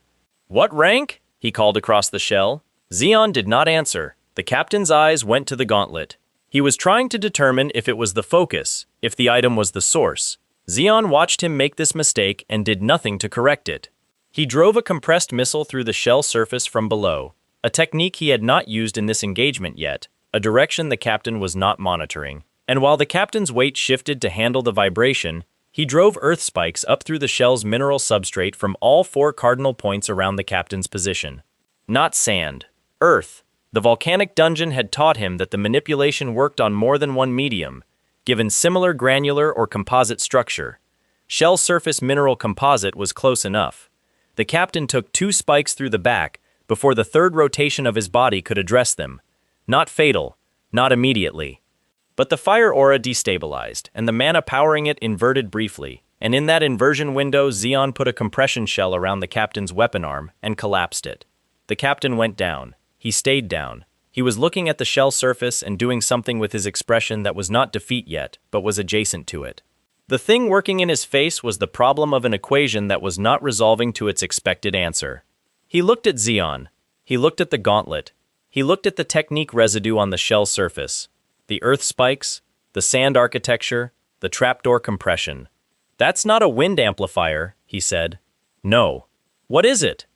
"What rank?" he called across the shell. Zeon did not answer. The captain's eyes went to the gauntlet. He was trying to determine if it was the focus, if the item was the source. Zeon watched him make this mistake and did nothing to correct it. He drove a compressed missile through the shell surface from below, a technique he had not used in this engagement yet, a direction the captain was not monitoring. And while the captain's weight shifted to handle the vibration, he drove earth spikes up through the shell's mineral substrate from all 4 cardinal points around the captain's position. Not sand, earth. The volcanic dungeon had taught him that the manipulation worked on more than one medium, given similar granular or composite structure. Shell surface mineral composite was close enough. The captain took 2 spikes through the back before the 3rd rotation of his body could address them. Not fatal, not immediately. But the fire aura destabilized, and the mana powering it inverted briefly. and in that inversion window, Zeon put a compression shell around the captain's weapon arm and collapsed it. The captain went down. He stayed down. He was looking at the shell surface and doing something with his expression that was not defeat yet, but was adjacent to it. The thing working in his face was the problem of an equation that was not resolving to its expected answer. He looked at Zeon. He looked at the gauntlet. He looked at the technique residue on the shell surface, the earth spikes, the sand architecture, the trapdoor compression. "That's not a wind amplifier," he said. "No." "What is it?"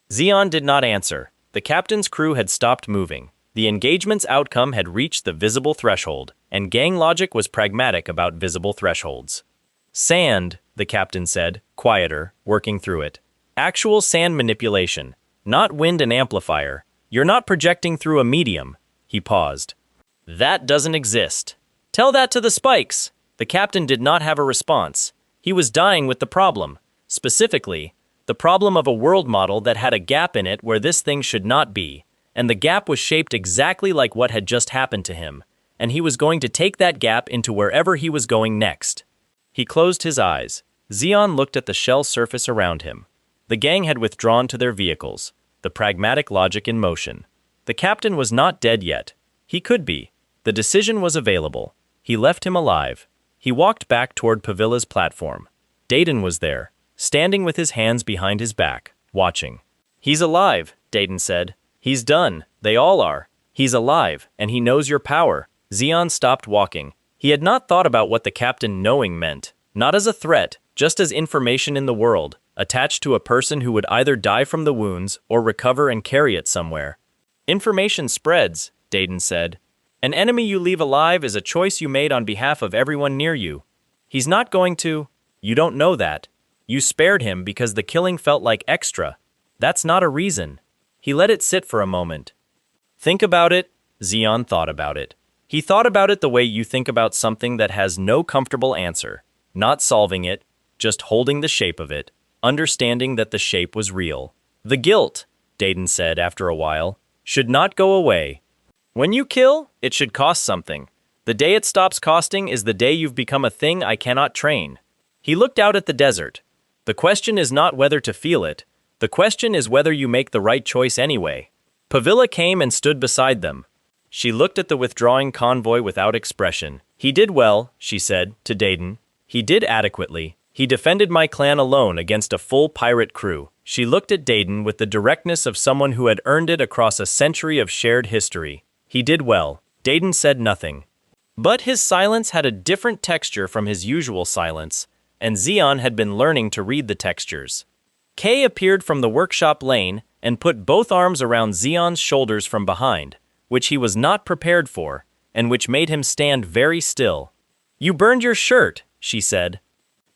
Zeon did not answer. The captain's crew had stopped moving. The engagement's outcome had reached the visible threshold, and gang logic was pragmatic about visible thresholds. "Sand," the captain said, quieter, working through it. "Actual sand manipulation, not wind and amplifier. You're not projecting through a medium." He paused. "That doesn't exist. Tell that to the spikes." The captain did not have a response. He was dying with the problem. Specifically, the problem of a world model that had a gap in it where this thing should not be, and the gap was shaped exactly like what had just happened to him, and he was going to take that gap into wherever he was going next. He closed his eyes. Zeon looked at the shell surface around him. The gang had withdrawn to their vehicles, the pragmatic logic in motion. The captain was not dead yet. He could be. The decision was available. He left him alive. He walked back toward Pavilla's platform. Dayton was there, standing with his hands behind his back, watching. "He's alive," Dayton said. "He's done. They all are. He's alive, and he knows your power." Zeon stopped walking. He had not thought about what the captain knowing meant, not as a threat, just as information in the world, attached to a person who would either die from the wounds or recover and carry it somewhere. "Information spreads," Dayton said. "An enemy you leave alive is a choice you made on behalf of everyone near you. He's not going to. You don't know that. You spared him because the killing felt like extra. That's not a reason." He let it sit for a moment. "Think about it." Zeon thought about it. He thought about it the way you think about something that has no comfortable answer, not solving it, just holding the shape of it, understanding that the shape was real. "The guilt," Dayton said after a while, "should not go away. When you kill, it should cost something. The day it stops costing is the day you've become a thing I cannot train." He looked out at the desert. "The question is not whether to feel it. The question is whether you make the right choice anyway." Pavilla came and stood beside them. She looked at the withdrawing convoy without expression. "He did well," she said, to Dayton. "He did adequately. He defended my clan alone against a full pirate crew." She looked at Dayton with the directness of someone who had earned it across a century of shared history. "He did well." Dayton said nothing. But his silence had a different texture from his usual silence, and Zeon had been learning to read the textures. Kay appeared from the workshop lane and put both arms around Zeon's shoulders from behind, which he was not prepared for, and which made him stand very still. "You burned your shirt," she said.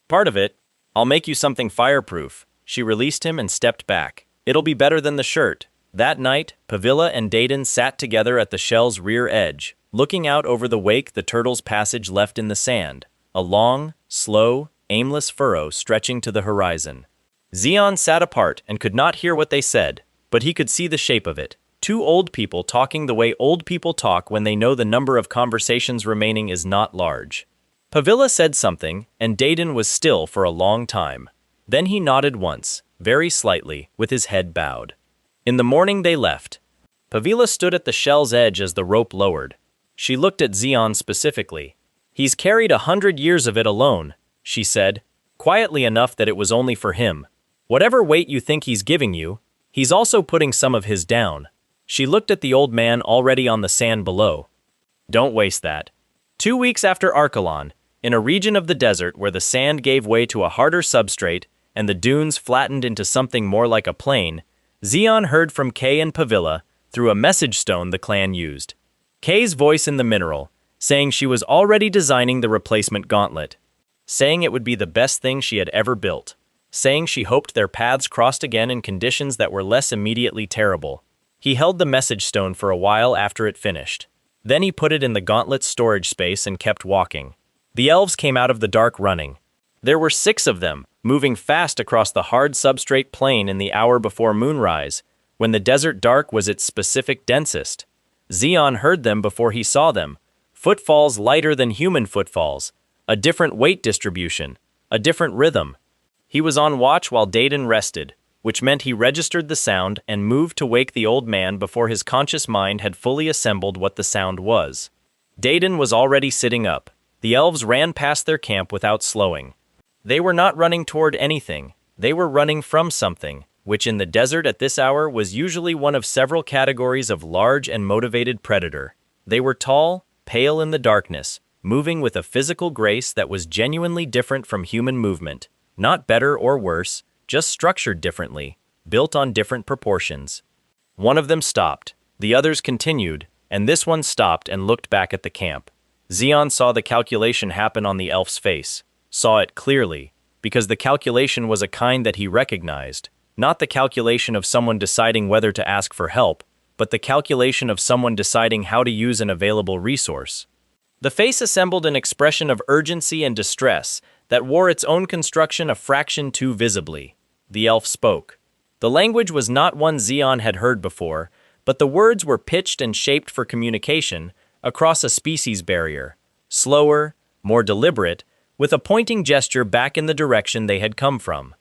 "Part of it. I'll make you something fireproof." She released him and stepped back. "It'll be better than the shirt." That night, Pavilla and Dayton sat together at the shell's rear edge, looking out over the wake the turtle's passage left in the sand, a long, slow, aimless furrow stretching to the horizon. Zeon sat apart and could not hear what they said, but he could see the shape of it. Two old people talking the way old people talk when they know the number of conversations remaining is not large. Pavilla said something, and Dayton was still for a long time. Then he nodded once, very slightly, with his head bowed. In the morning they left. Pavilla stood at the shell's edge as the rope lowered. She looked at Zeon specifically. "He's carried 100 years of it alone," she said, quietly enough that it was only for him. "Whatever weight you think he's giving you, he's also putting some of his down." She looked at the old man already on the sand below. "Don't waste that." 2 weeks after Archelon, in a region of the desert where the sand gave way to a harder substrate and the dunes flattened into something more like a plain, Zeon heard from Kay and Pavilla through a message stone the clan used. Kay's voice in the mineral, saying she was already designing the replacement gauntlet, saying it would be the best thing she had ever built, saying she hoped their paths crossed again in conditions that were less immediately terrible. He held the message stone for a while after it finished. Then he put it in the gauntlet's storage space and kept walking. The elves came out of the dark running. There were 6 of them, moving fast across the hard substrate plain in the hour before moonrise, when the desert dark was its specific densest. Zeon heard them before he saw them, footfalls lighter than human footfalls, a different weight distribution, a different rhythm. He was on watch while Dayton rested, which meant he registered the sound and moved to wake the old man before his conscious mind had fully assembled what the sound was. Dayton was already sitting up. The elves ran past their camp without slowing. They were not running toward anything. They were running from something, which in the desert at this hour was usually one of several categories of large and motivated predator. They were tall, pale in the darkness, moving with a physical grace that was genuinely different from human movement, not better or worse, just structured differently, built on different proportions. One of them stopped, the others continued, and this one stopped and looked back at the camp. Zeon saw the calculation happen on the elf's face, saw it clearly, because the calculation was a kind that he recognized, not the calculation of someone deciding whether to ask for help, but the calculation of someone deciding how to use an available resource. The face assembled an expression of urgency and distress that wore its own construction a fraction too visibly. The elf spoke. The language was not one Zeon had heard before, but the words were pitched and shaped for communication across a species barrier, slower, more deliberate, with a pointing gesture back in the direction they had come from.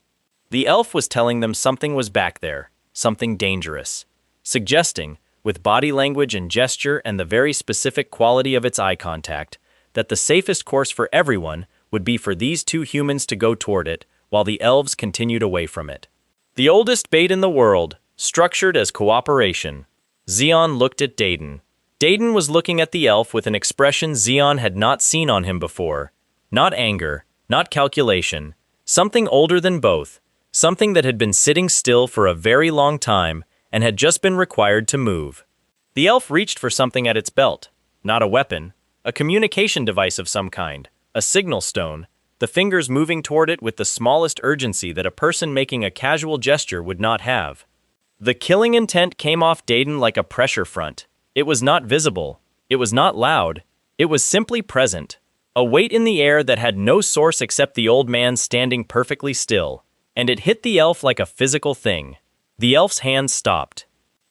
The elf was telling them something was back there, something dangerous, suggesting, with body language and gesture and the very specific quality of its eye contact, that the safest course for everyone would be for these two humans to go toward it, while the elves continued away from it. The oldest bait in the world, structured as cooperation. Zeon looked at Dayton. Dayton was looking at the elf with an expression Zeon had not seen on him before. Not anger, not calculation, something older than both, something that had been sitting still for a very long time and had just been required to move. The elf reached for something at its belt, not a weapon, a communication device of some kind, a signal stone, the fingers moving toward it with the smallest urgency that a person making a casual gesture would not have. The killing intent came off Dayton like a pressure front. It was not visible, it was not loud, it was simply present. A weight in the air that had no source except the old man standing perfectly still, and it hit the elf like a physical thing. The elf's hands stopped.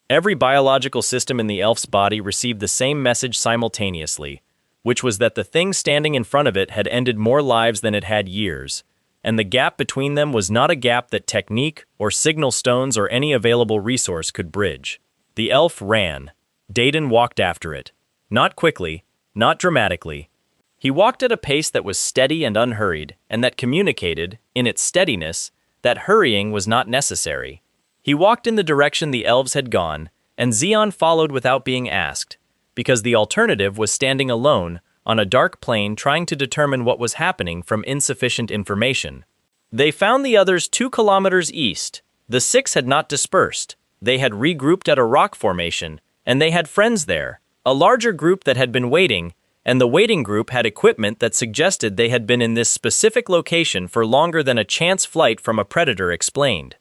Every biological system in the elf's body received the same message simultaneously, which was that the thing standing in front of it had ended more lives than it had years, and the gap between them was not a gap that technique or signal stones or any available resource could bridge. The elf ran. Dayton walked after it. Not quickly, not dramatically. He walked at a pace that was steady and unhurried, and that communicated, in its steadiness, that hurrying was not necessary. He walked in the direction the elves had gone, and Zeon followed without being asked, because the alternative was standing alone on a dark plain trying to determine what was happening from insufficient information. They found the others 2 kilometers east. The 6 had not dispersed. They had regrouped at a rock formation, and they had friends there, a larger group that had been waiting, and the waiting group had equipment that suggested they had been in this specific location for longer than a chance flight from a predator explained.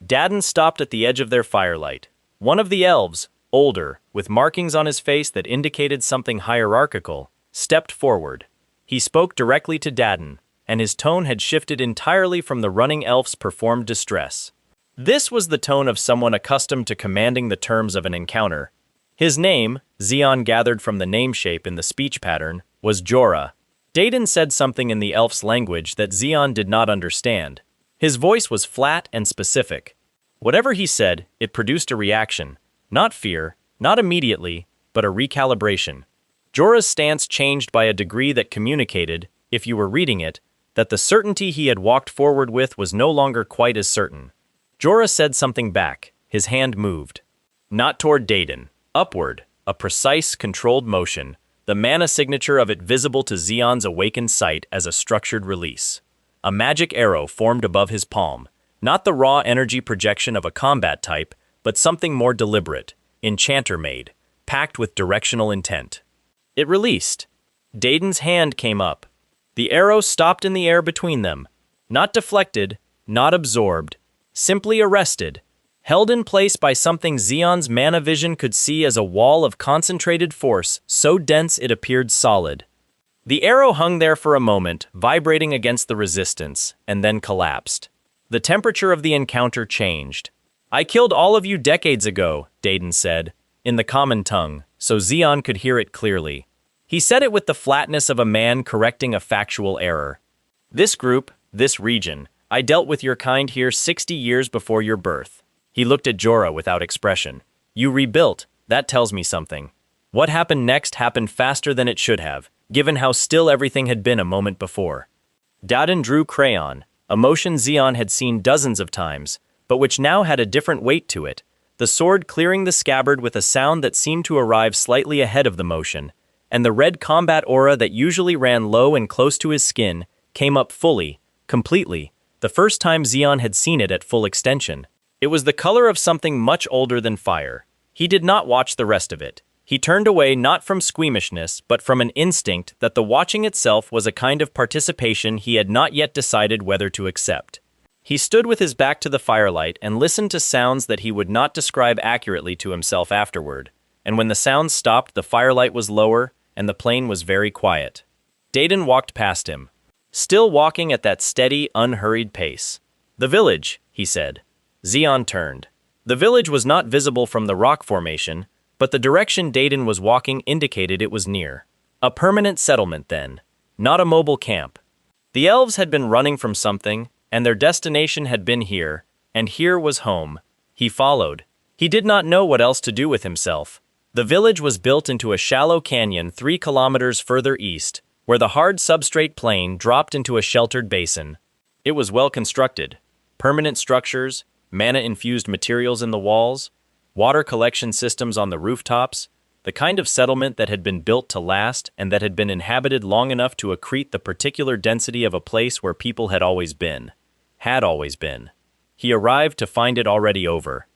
Dayton stopped at the edge of their firelight. One of the elves, older, with markings on his face that indicated something hierarchical, stepped forward. He spoke directly to Dayton, and his tone had shifted entirely from the running elf's performed distress. This was the tone of someone accustomed to commanding the terms of an encounter. His name, Zeon gathered from the name shape in the speech pattern, was Jorah. Dayton said something in the elf's language that Zeon did not understand. His voice was flat and specific. Whatever he said, it produced a reaction. Not fear, not immediately, but a recalibration. Jorah's stance changed by a degree that communicated, if you were reading it, that the certainty he had walked forward with was no longer quite as certain. Jorah said something back. His hand moved. Not toward Dayton. Upward, a precise, controlled motion, the mana signature of it visible to Zeon's awakened sight as a structured release. A magic arrow formed above his palm, not the raw energy projection of a combat type, but something more deliberate, enchanter-made, packed with directional intent. It released. Dayton's hand came up. The arrow stopped in the air between them, not deflected, not absorbed, simply arrested, held in place by something Zeon's mana vision could see as a wall of concentrated force so dense it appeared solid. The arrow hung there for a moment, vibrating against the resistance, and then collapsed. The temperature of the encounter changed. "I killed all of you decades ago," Dayton said, in the common tongue, so Zeon could hear it clearly. He said it with the flatness of a man correcting a factual error. "This group, This region. I dealt with your kind here 60 years before your birth. He looked at Jorah without expression. You rebuilt. That tells me something. What happened next happened faster than it should have, given how still everything had been a moment before. Daden drew crayon, a motion Zeon had seen dozens of times, but which now had a different weight to it, the sword clearing the scabbard with a sound that seemed to arrive slightly ahead of the motion, and the red combat aura that usually ran low and close to his skin came up fully, completely, the first time Zeon had seen it at full extension. It was the color of something much older than fire. He did not watch the rest of it. He turned away not from squeamishness, but from an instinct that the watching itself was a kind of participation he had not yet decided whether to accept. He stood with his back to the firelight and listened to sounds that he would not describe accurately to himself afterward, and when the sounds stopped, the firelight was lower, and the plain was very quiet. Daden walked past him, still walking at that steady, unhurried pace. "The village," he said. Zeon turned. The village was not visible from the rock formation, but the direction Daden was walking indicated it was near. A permanent settlement, then, not a mobile camp. The elves had been running from something, and their destination had been here, and here was home. He followed. He did not know what else to do with himself. The village was built into a shallow canyon 3 kilometers further east, where the hard substrate plain dropped into a sheltered basin. It was well constructed. Permanent structures, mana-infused materials in the walls, water collection systems on the rooftops, the kind of settlement that had been built to last and that had been inhabited long enough to accrete the particular density of a place where people had always been. He arrived to find it already over.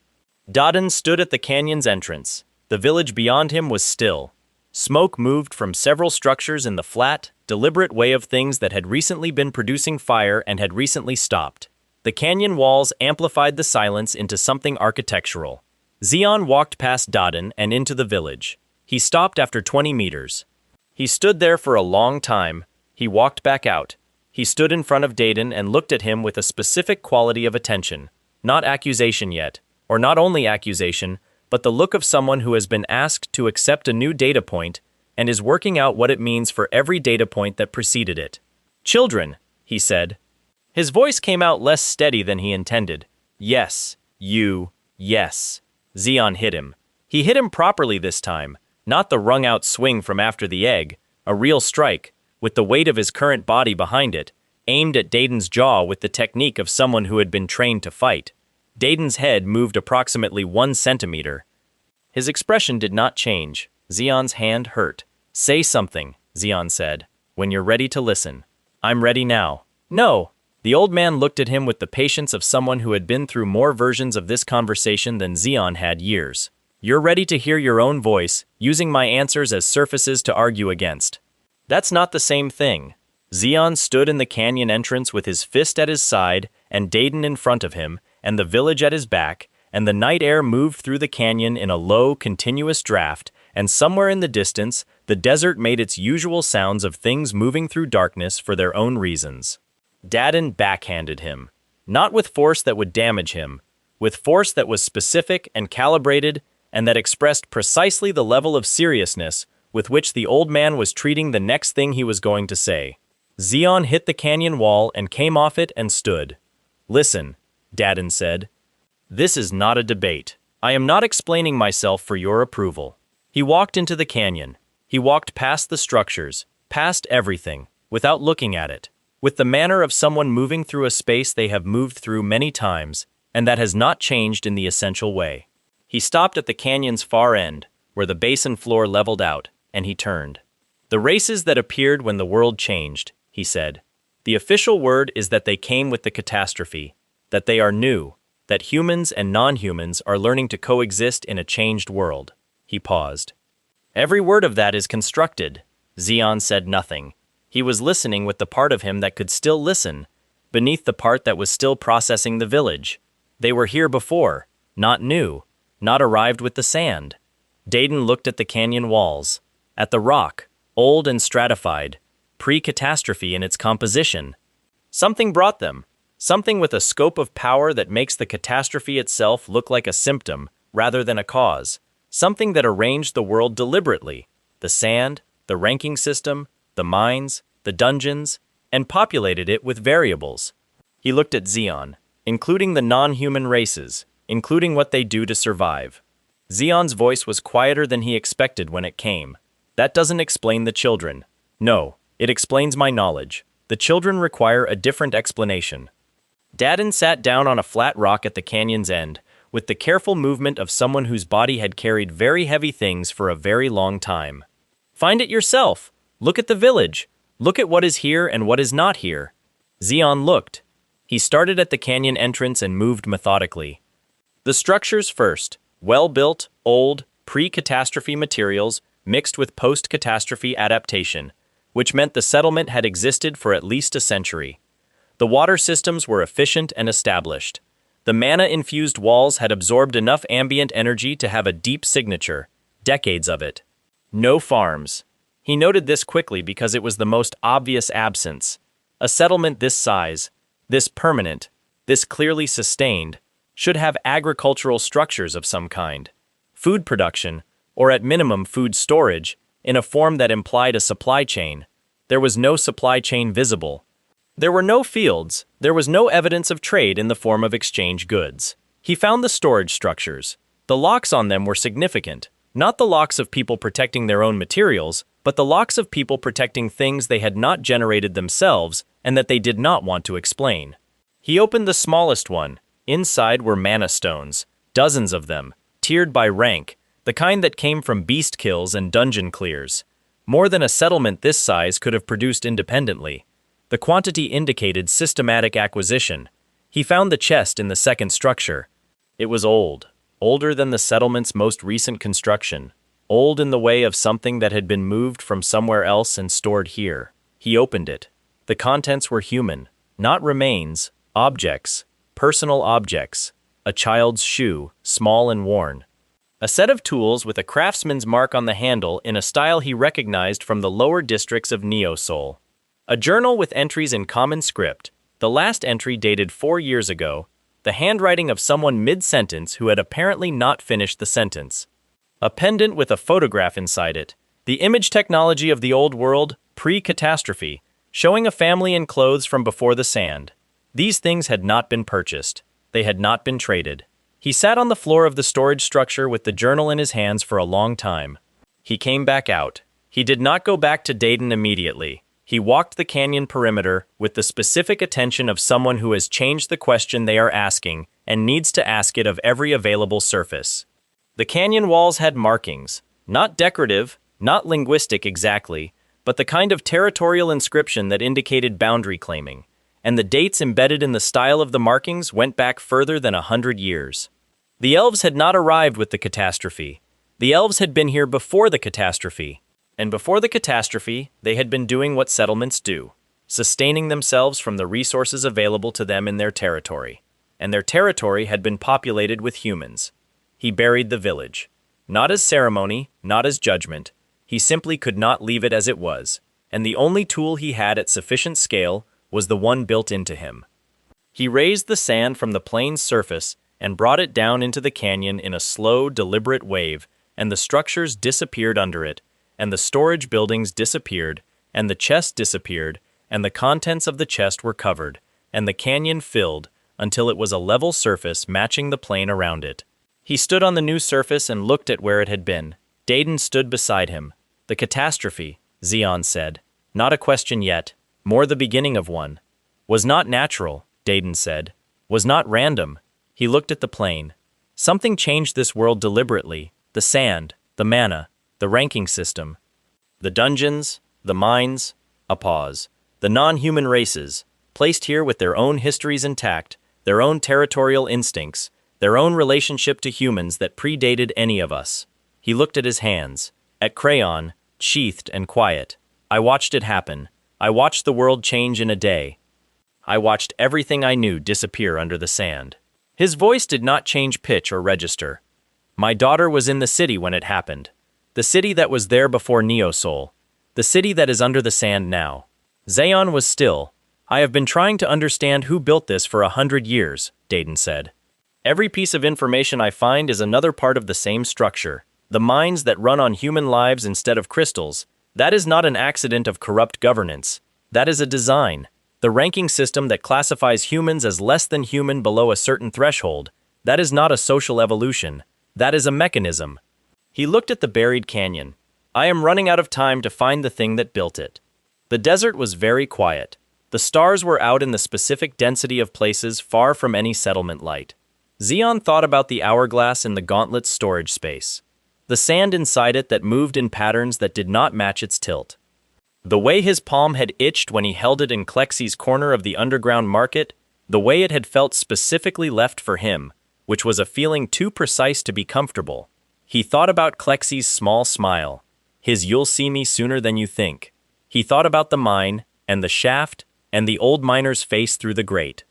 Daden stood at the canyon's entrance. The village beyond him was still. Smoke moved from several structures in the flat, deliberate way of things that had recently been producing fire and had recently stopped. The canyon walls amplified the silence into something architectural. Zeon walked past Daden and into the village. He stopped after 20 meters. He stood there for a long time. He walked back out. He stood in front of Daden and looked at him with a specific quality of attention. Not accusation yet, or not only accusation, but the look of someone who has been asked to accept a new data point and is working out what it means for every data point that preceded it. "Children," he said. His voice came out less steady than he intended. Yes. Zeon hit him. He hit him properly this time, not the wrung-out swing from after the egg, a real strike, with the weight of his current body behind it, aimed at Daden's jaw with the technique of someone who had been trained to fight. Daden's head moved approximately 1 centimeter. His expression did not change. Zeon's hand hurt. "Say something," Zeon said, "when you're ready to listen." "I'm ready now." "No." The old man looked at him with the patience of someone who had been through more versions of this conversation than Zeon had years. "You're ready to hear your own voice, using my answers as surfaces to argue against." "That's not the same thing." Zeon stood in the canyon entrance with his fist at his side and Daden in front of him, and the village at his back, and the night air moved through the canyon in a low, continuous draft, and somewhere in the distance, the desert made its usual sounds of things moving through darkness for their own reasons. Daden backhanded him, not with force that would damage him, with force that was specific and calibrated and that expressed precisely the level of seriousness with which the old man was treating the next thing he was going to say. Zeon hit the canyon wall and came off it and stood. "Listen," Daden said. "This is not a debate. I am not explaining myself for your approval." He walked into the canyon. He walked past the structures, past everything, without looking at it, with the manner of someone moving through a space they have moved through many times, and that has not changed in the essential way. He stopped at the canyon's far end, where the basin floor leveled out, and he turned. "The races that appeared when the world changed," he said. "The official word is that they came with the catastrophe, that they are new, that humans and non-humans are learning to coexist in a changed world." He paused. "Every word of that is constructed." Zeon said nothing. He was listening with the part of him that could still listen, beneath the part that was still processing the village. They were here before, not new, not arrived with the sand. Daden looked at the canyon walls, at the rock, old and stratified, pre-catastrophe in its composition. Something brought them, something with a scope of power that makes the catastrophe itself look like a symptom rather than a cause, something that arranged the world deliberately, the sand, the ranking system, the mines, the dungeons, and populated it with variables. He looked at Zeon, including the non-human races, including what they do to survive. Zeon's voice was quieter than he expected when it came. That doesn't explain the children. No, it explains my knowledge. The children require a different explanation. Dadin sat down on a flat rock at the canyon's end, with the careful movement of someone whose body had carried very heavy things for a very long time. Find it yourself. Look at the village. Look at what is here and what is not here. Zeon looked. He started at the canyon entrance and moved methodically. The structures first. Well-built, old, pre-catastrophe materials mixed with post-catastrophe adaptation, which meant the settlement had existed for at least a century. The water systems were efficient and established. The mana-infused walls had absorbed enough ambient energy to have a deep signature, decades of it. No farms. He noted this quickly because it was the most obvious absence. A settlement this size, this permanent, this clearly sustained, should have agricultural structures of some kind. Food production, or at minimum food storage, in a form that implied a supply chain. There was no supply chain visible. There were no fields, there was no evidence of trade in the form of exchange goods. He found the storage structures. The locks on them were significant, not the locks of people protecting their own materials, but the locks of people protecting things they had not generated themselves and that they did not want to explain. He opened the smallest one. Inside were mana stones, dozens of them, tiered by rank, the kind that came from beast kills and dungeon clears. More than a settlement this size could have produced independently. The quantity indicated systematic acquisition. He found the chest in the second structure. It was old, older than the settlement's most recent construction, old in the way of something that had been moved from somewhere else and stored here. He opened it. The contents were human, not remains, objects. Personal objects, a child's shoe, small and worn. A set of tools with a craftsman's mark on the handle in a style he recognized from the lower districts of Neo-Seoul. A journal with entries in common script, the last entry dated 4 years ago, the handwriting of someone mid-sentence who had apparently not finished the sentence. A pendant with a photograph inside it, the image technology of the old world, pre-catastrophe, showing a family in clothes from before the sand. These things had not been purchased. They had not been traded. He sat on the floor of the storage structure with the journal in his hands for a long time. He came back out. He did not go back to Dayton immediately. He walked the canyon perimeter with the specific attention of someone who has changed the question they are asking and needs to ask it of every available surface. The canyon walls had markings, not decorative, not linguistic exactly, but the kind of territorial inscription that indicated boundary claiming. And the dates embedded in the style of the markings went back further than 100 years. The elves had not arrived with the catastrophe. The elves had been here before the catastrophe. And before the catastrophe, they had been doing what settlements do, sustaining themselves from the resources available to them in their territory. And their territory had been populated with humans. He buried the village. Not as ceremony, not as judgment. He simply could not leave it as it was. And the only tool he had at sufficient scale was the one built into him. He raised the sand from the plain's surface and brought it down into the canyon in a slow, deliberate wave, and the structures disappeared under it, and the storage buildings disappeared, and the chest disappeared, and the contents of the chest were covered, and the canyon filled until it was a level surface matching the plain around it. He stood on the new surface and looked at where it had been. Dayton stood beside him. The catastrophe, Zeon said. Not a question yet. More the beginning of one. Was not natural, Dayton said. Was not random. He looked at the plain. Something changed this world deliberately. The sand, the mana, the ranking system. The dungeons, the mines, a pause. The non-human races, placed here with their own histories intact, their own territorial instincts, their own relationship to humans that predated any of us. He looked at his hands, at crayon, sheathed and quiet. I watched it happen. I watched the world change in a day. I watched everything I knew disappear under the sand. His voice did not change pitch or register. My daughter was in the city when it happened. The city that was there before Neo-Seoul. The city that is under the sand now. Zeon was still. I have been trying to understand who built this for 100 years, Dayton said. Every piece of information I find is another part of the same structure. The mines that run on human lives instead of crystals. That is not an accident of corrupt governance. That is a design. The ranking system that classifies humans as less than human below a certain threshold. That is not a social evolution. That is a mechanism. He looked at the buried canyon. I am running out of time to find the thing that built it. The desert was very quiet. The stars were out in the specific density of places far from any settlement light. Zeon thought about the hourglass in the gauntlet's storage space. The sand inside it that moved in patterns that did not match its tilt. The way his palm had itched when he held it in Clexie's corner of the underground market, the way it had felt specifically left for him, which was a feeling too precise to be comfortable. He thought about Clexie's small smile, his "you'll see me sooner than you think." He thought about the mine, and the shaft, and the old miner's face through the grate.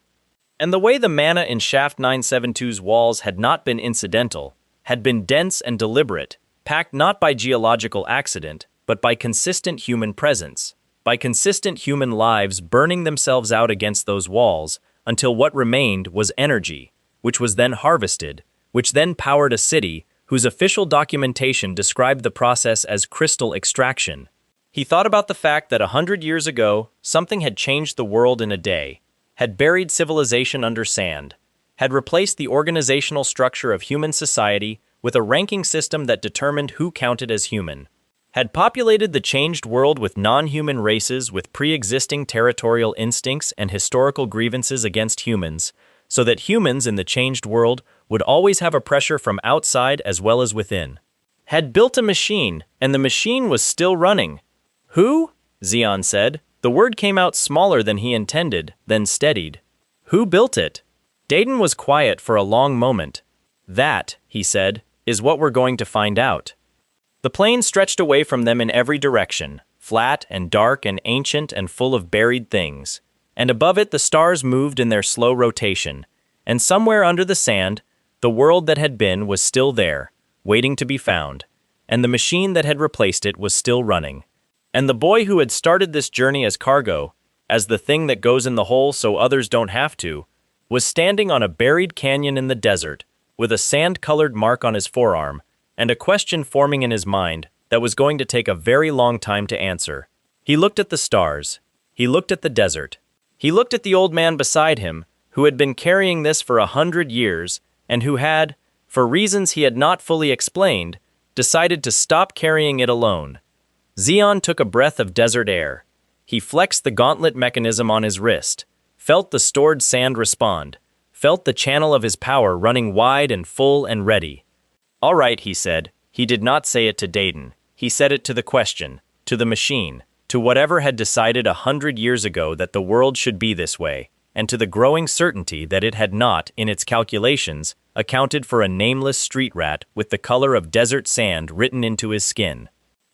And the way the mana in Shaft 972's walls had not been incidental, had been dense and deliberate, packed not by geological accident, but by consistent human presence, by consistent human lives burning themselves out against those walls until what remained was energy, which was then harvested, which then powered a city whose official documentation described the process as crystal extraction. He thought about the fact that 100 years ago, something had changed the world in a day, had buried civilization under sand, had replaced the organizational structure of human society with a ranking system that determined who counted as human, had populated the changed world with non-human races with pre-existing territorial instincts and historical grievances against humans, so that humans in the changed world would always have a pressure from outside as well as within. Had built a machine, and the machine was still running. Who? Zeon said. The word came out smaller than he intended, then steadied. Who built it? Dayton was quiet for a long moment. That, he said, is what we're going to find out. The plain stretched away from them in every direction, flat and dark and ancient and full of buried things. And above it the stars moved in their slow rotation, and somewhere under the sand, the world that had been was still there, waiting to be found, and the machine that had replaced it was still running. And the boy who had started this journey as cargo, as the thing that goes in the hole so others don't have to, was standing on a buried canyon in the desert, with a sand-colored mark on his forearm, and a question forming in his mind that was going to take a very long time to answer. He looked at the stars. He looked at the desert. He looked at the old man beside him, who had been carrying this for 100 years, and who had, for reasons he had not fully explained, decided to stop carrying it alone. Zeon took a breath of desert air. He flexed the gauntlet mechanism on his wrist, felt the stored sand respond, felt the channel of his power running wide and full and ready. All right, he said. He did not say it to Dayton. He said it to the question, to the machine, to whatever had decided 100 years ago that the world should be this way, and to the growing certainty that it had not, in its calculations, accounted for a nameless street rat with the color of desert sand written into his skin.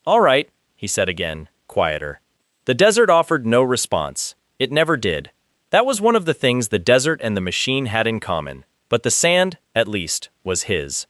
All right, he said again, quieter. The desert offered no response. It never did. That was one of the things the desert and the machine had in common, but the sand, at least, was his.